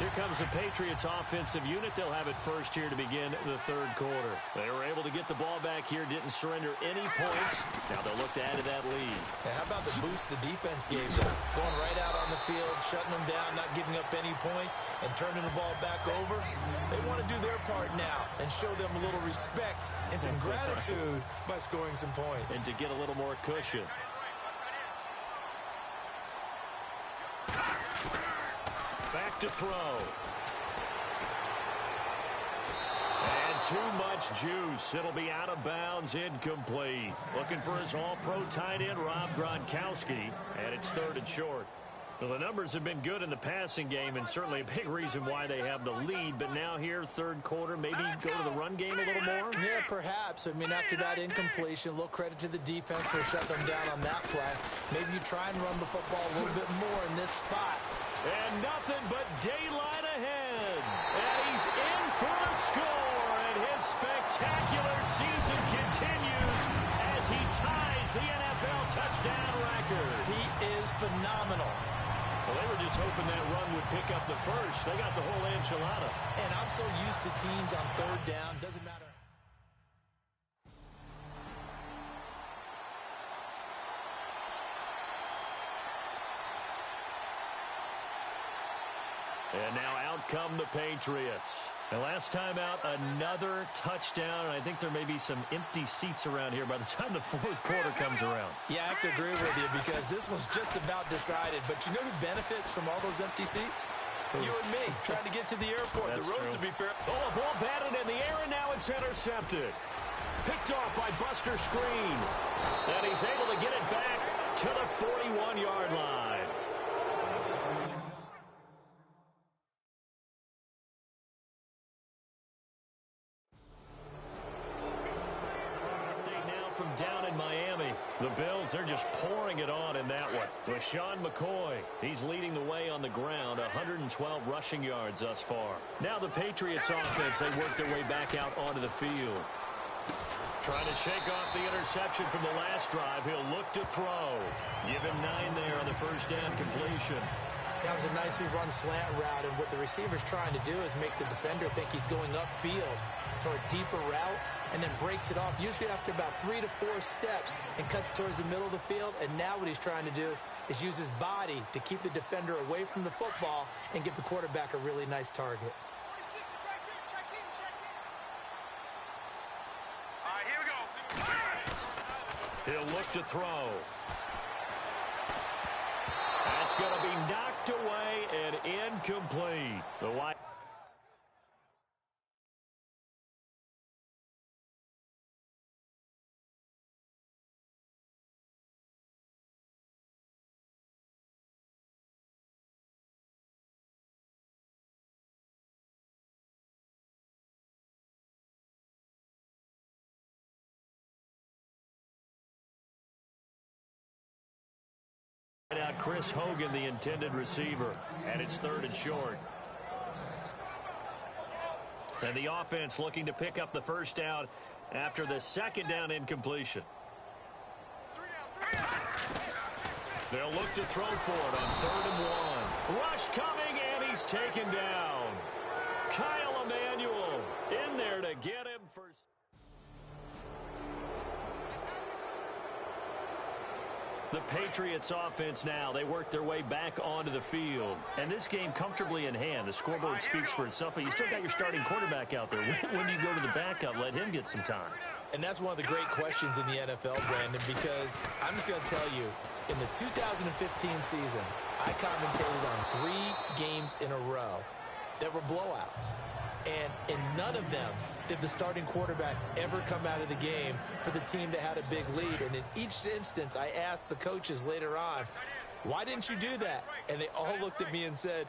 Here comes the Patriots offensive unit. They'll have it first here to begin the third quarter. They were able to get the ball back here, didn't surrender any points. Now they'll look to add to that lead. Yeah, how about the boost the defense gave them? Going right out on the field, shutting them down, not giving up any points, and turning the ball back over. They want to do their part now and show them a little respect and some gratitude by scoring some points. And to get a little more cushion. Back to throw. And too much juice. It'll be out of bounds, incomplete. Looking for his all-pro tight end, Rob Gronkowski, and it's third and short. Well, the numbers have been good in the passing game, and certainly a big reason why they have the lead. But now here, third quarter, maybe go to the run game a little more? Yeah, perhaps. I mean, after that incompletion, a little credit to the defense for shutting them down on that play. Maybe you try and run the football a little bit more in this spot. And nothing but daylight ahead. And he's in for a score. And his spectacular season continues as he ties the NFL touchdown record. He is phenomenal. Well, they were just hoping that run would pick up the first. They got the whole enchilada. And I'm so used to teams on third down. Doesn't matter. And now out come the Patriots. And last time out, another touchdown. And I think there may be some empty seats around here by the time the fourth quarter comes around. Yeah, I have to agree with you because this one's just about decided. But you know who benefits from all those empty seats? You and me, trying to get to the airport. That's the road, true. to be fair. Oh, a ball batted in the air, and now it's intercepted. Picked off by Buster Screen. And he's able to get it back to the 41-yard line. From down in Miami, the Bills, they're just pouring it on in that one. With Sean McCoy, he's leading the way on the ground, 112 rushing yards thus far. Now the Patriots offense, they work their way back out onto the field. Trying to shake off the interception from the last drive. He'll look to throw. Give him 9 there on the first down completion. That was a nicely run slant route, and what the receiver's trying to do is make the defender think he's going upfield for a deeper route, and then breaks it off, usually after about 3 to 4 steps, and cuts towards the middle of the field. And now what he's trying to do is use his body to keep the defender away from the football and give the quarterback a really nice target. All right, here we go. He'll look to throw. That's going to be knocked away and incomplete. The wide. Out Chris Hogan, the intended receiver, and it's third and short. And the offense looking to pick up the first down after the second down incompletion. They'll look to throw for it on 3rd and 1. Rush coming, and he's taken down. Kyle Emanuel in there to get him for... The Patriots offense now, they work their way back onto the field. And this game comfortably in hand. The scoreboard speaks for itself, but you still got your starting quarterback out there. When do you go to the backup, let him get some time? And that's one of the great questions in the NFL, Brandon, because I'm just going to tell you, in the 2015 season, I commentated on 3 games in a row that were blowouts. And in none of them did the starting quarterback ever come out of the game for the team that had a big lead. And in each instance, I asked the coaches later on, why didn't you do that? And they all looked at me and said,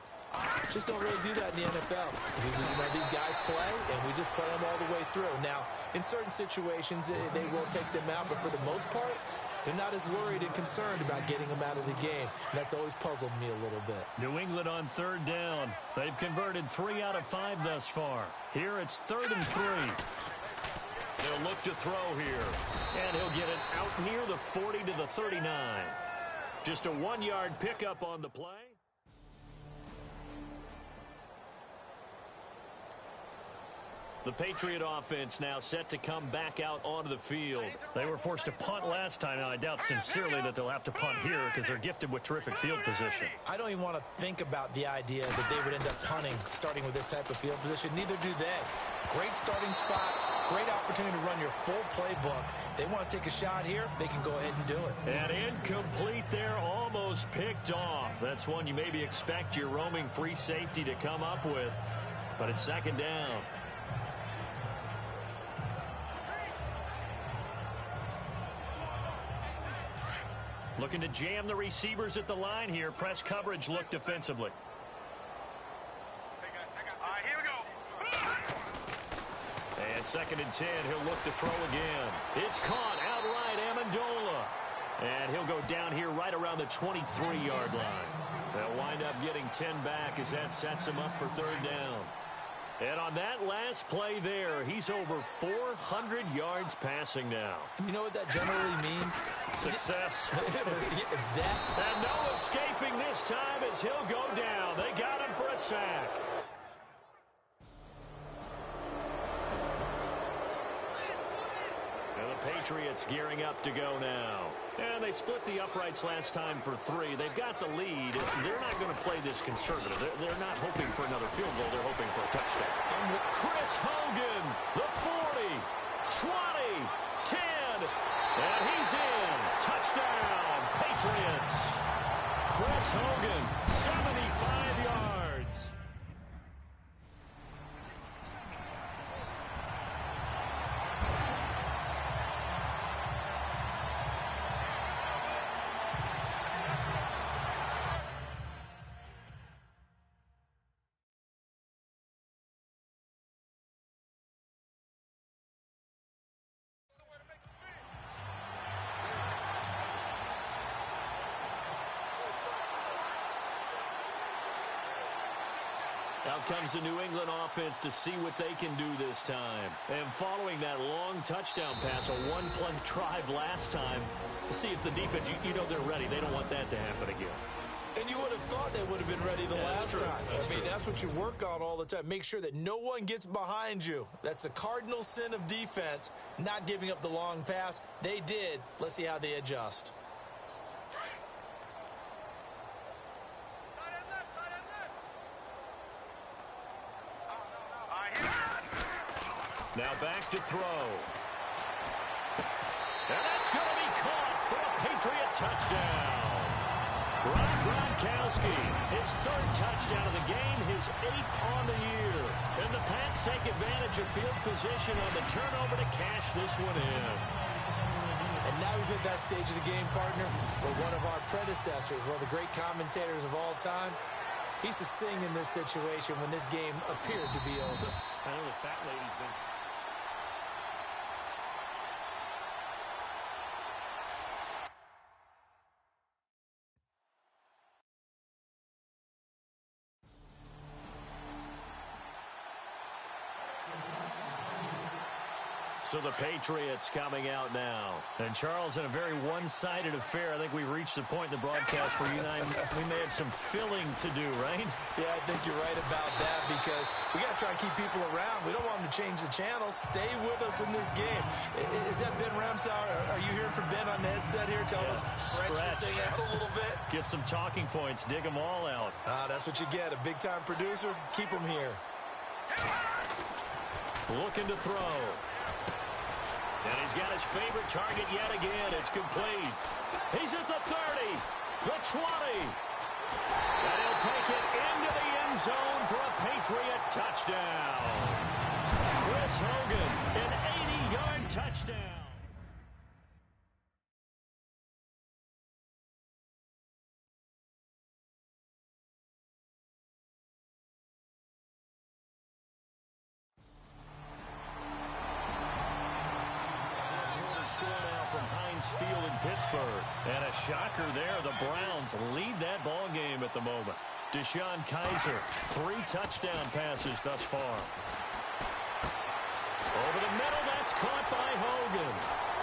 just don't really do that in the NFL. You know, these guys play, and we just play them all the way through. Now, in certain situations, they will take them out, but for the most part, they're not as worried and concerned about getting them out of the game. And that's always puzzled me a little bit. New England on 3rd down. They've converted 3 out of 5 thus far. Here it's 3rd and 3. They'll look to throw here. And he'll get it out near the 40 to the 39. Just a 1-yard pickup on the play. The Patriot offense now set to come back out onto the field. They were forced to punt last time, and I doubt sincerely that they'll have to punt here because they're gifted with terrific field position. I don't even want to think about the idea that they would end up punting starting with this type of field position. Neither do they. Great starting spot, great opportunity to run your full playbook. If they want to take a shot here, they can go ahead and do it. And incomplete there, almost picked off. That's one you maybe expect your roaming free safety to come up with, but it's 2nd down. Looking to jam the receivers at the line here. Press coverage look defensively. All right, here we go. And 2nd and 10, he'll look to throw again. It's caught outright, Amendola. And he'll go down here right around the 23-yard line. They'll wind up getting 10 back as that sets him up for 3rd down. And on that last play there, he's over 400 yards passing now. You know what that generally means? Success. And no escaping this time as he'll go down. They got him for a sack. And the Patriots gearing up to go now. And they split the uprights last time for 3. They've got the lead. They're not going to play this conservative. They're not hoping for another field goal. They're hoping for a touchdown. And Chris Hogan, the 40, 20, 10, and he's in. Touchdown, Patriots. Chris Hogan, 75 yards. Out comes the New England offense to see what they can do this time. And following that long touchdown pass, a 1-play drive last time, we'll see if the defense, you know they're ready. They don't want that to happen again. And you would have thought they would have been ready the last time. I mean, that's what you work on all the time. Make sure that no one gets behind you. That's the cardinal sin of defense, not giving up the long pass. They did. Let's see how they adjust. Now back to throw. And that's going to be caught for a Patriot touchdown. Rob Gronkowski, his 3rd touchdown of the game, his 8th on the year. And the Pats take advantage of field position on the turnover to cash this one in. And now we've hit that stage of the game, partner, where one of our predecessors, one of the great commentators of all time, he used to sing in this situation when this game appeared to be over. I know the fat lady's been... So the Patriots coming out now. And Charles, in a very one-sided affair, I think we reached the point in the broadcast where you and I, we may have some filling to do, right? Yeah, I think you're right about that because we got to try and keep people around. We don't want them to change the channel. Stay with us in this game. Is that Ben Ramsauer? Are you here, from Ben on the headset here telling us stretch this thing out a little bit? Get some talking points. Dig them all out. That's what you get. A big-time producer. Keep him here. Looking to throw. And he's got his favorite target yet again. It's complete. He's at the 30, the 20. And he'll take it into the end zone for a Patriot touchdown. Chris Hogan, an 80-yard touchdown. Field in Pittsburgh. And a shocker there. The Browns lead that ball game at the moment. Deshaun Kaiser, 3 touchdown passes thus far. Over the middle, that's caught by Hogan.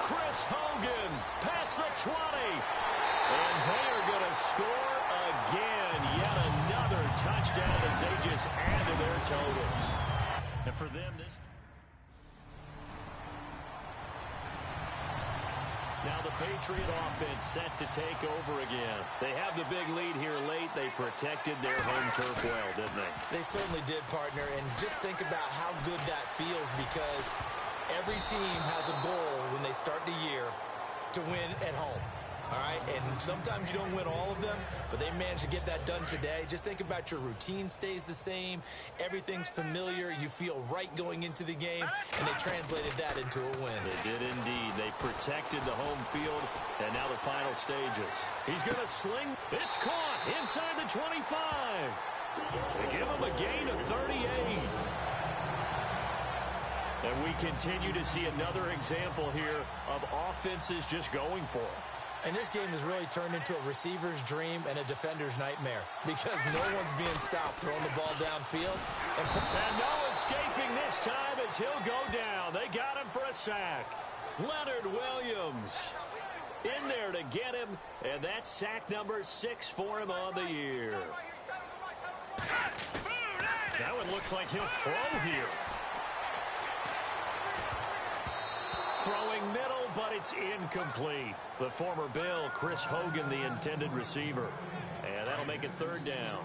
Chris Hogan, past the 20. And they are going to score again. Yet another touchdown as they just add to their totals. And for them, this... Now the Patriot offense set to take over again. They have the big lead here late. They protected their home turf well, didn't they? They certainly did, partner. And just think about how good that feels, because every team has a goal when they start the year to win at home. All right, and sometimes you don't win all of them, but they managed to get that done today. Just think about your routine stays the same. Everything's familiar. You feel right going into the game, and they translated that into a win. They did indeed. They protected the home field, and now the final stages. He's going to sling. It's caught inside the 25. They give him a gain of 38. And we continue to see another example here of offenses just going for it. And this game has really turned into a receiver's dream and a defender's nightmare, because no one's being stopped throwing the ball downfield. And no escaping this time as he'll go down. They got him for a sack. Leonard Williams in there to get him, and that's sack number 6 for him on the year. That one looks like he'll throw here. Throwing middle, but it's incomplete. The former Bill, Chris Hogan, the intended receiver. And that'll make it 3rd down.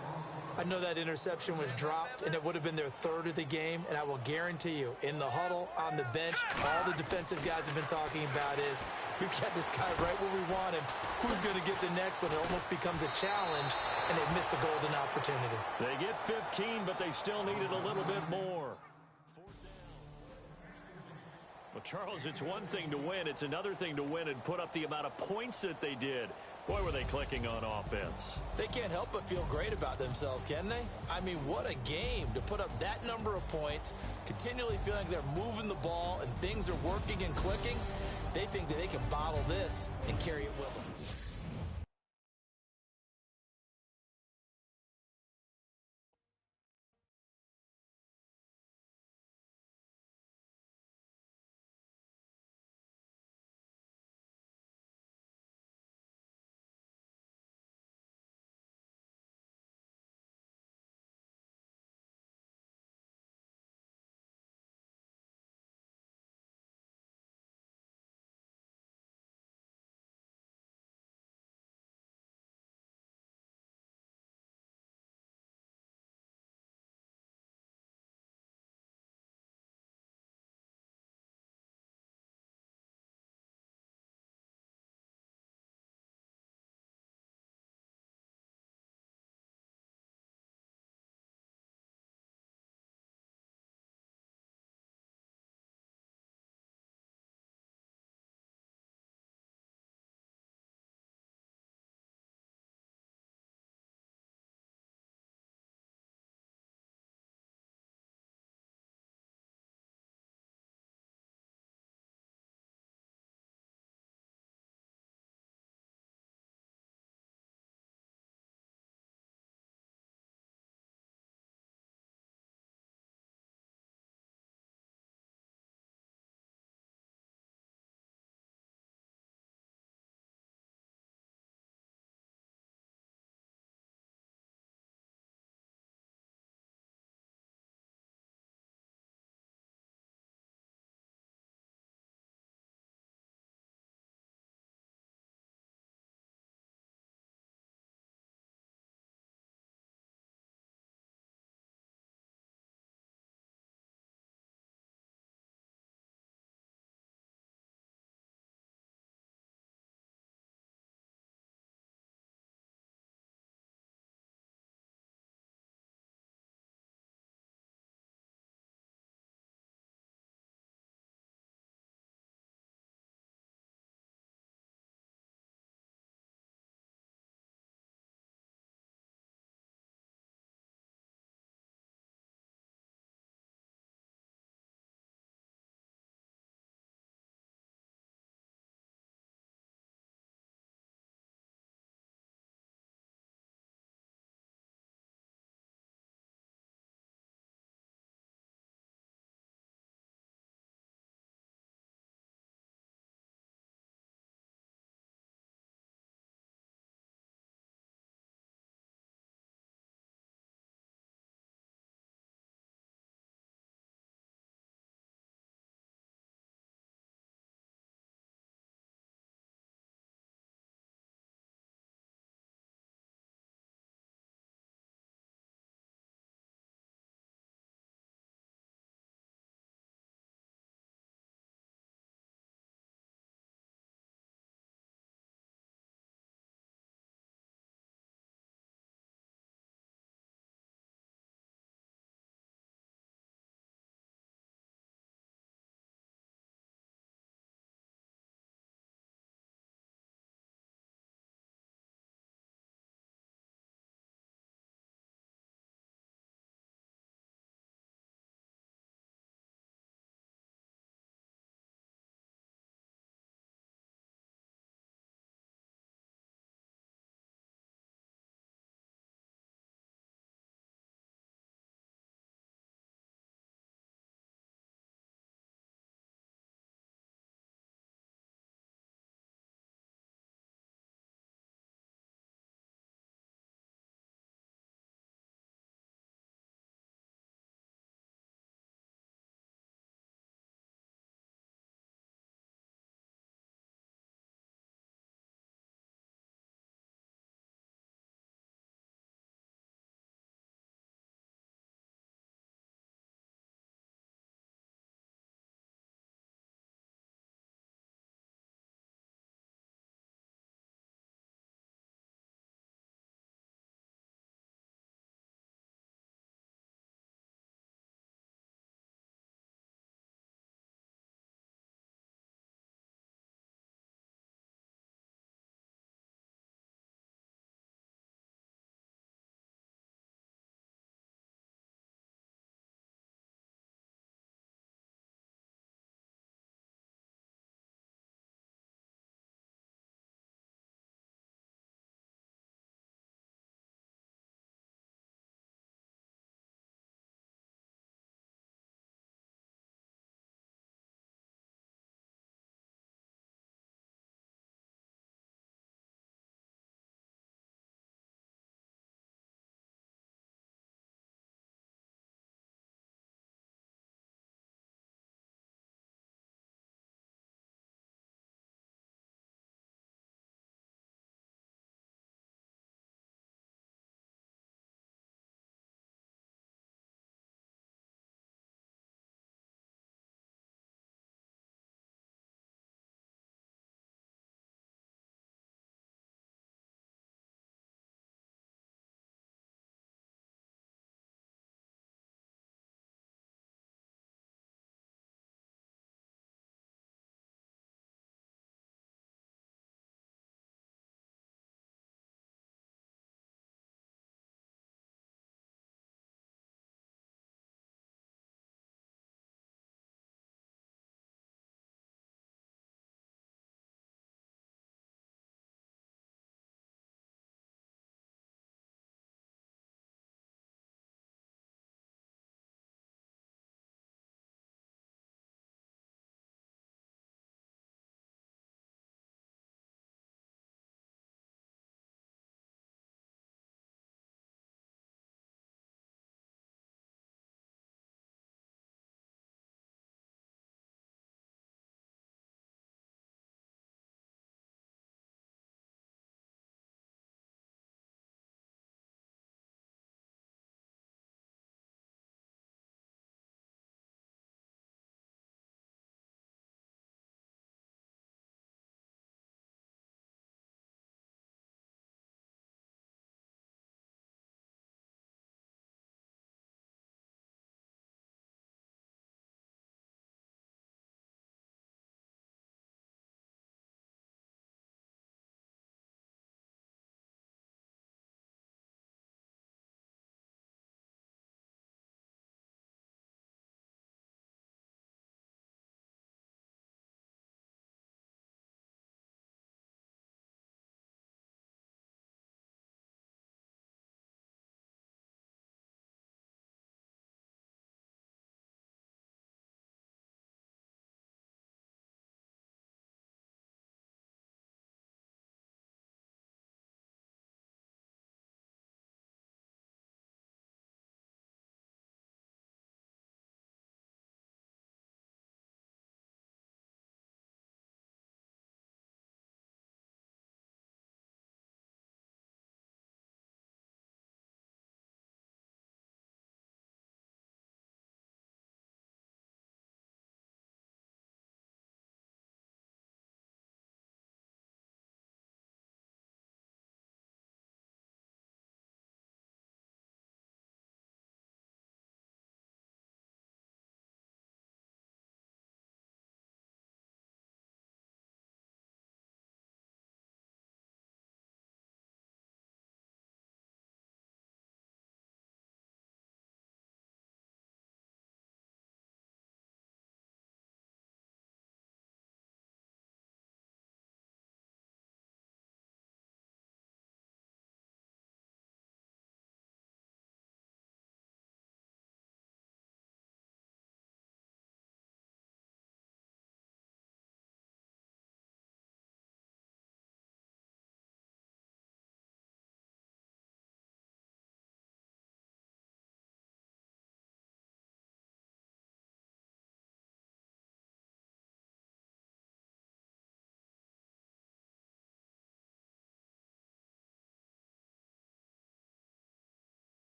I know that interception was dropped, and it would have been their 3rd of the game. And I will guarantee you, in the huddle, on the bench, all the defensive guys have been talking about is, we've got this guy right where we want him. Who's going to get the next one? It almost becomes a challenge, and they've missed a golden opportunity. They get 15, but they still needed a little bit more. Well, Charles, it's one thing to win. It's another thing to win and put up the amount of points that they did. Boy, were they clicking on offense. They can't help but feel great about themselves, can they? I mean, what a game to put up that number of points, continually feeling like they're moving the ball and things are working and clicking. They think that they can bottle this and carry it with them.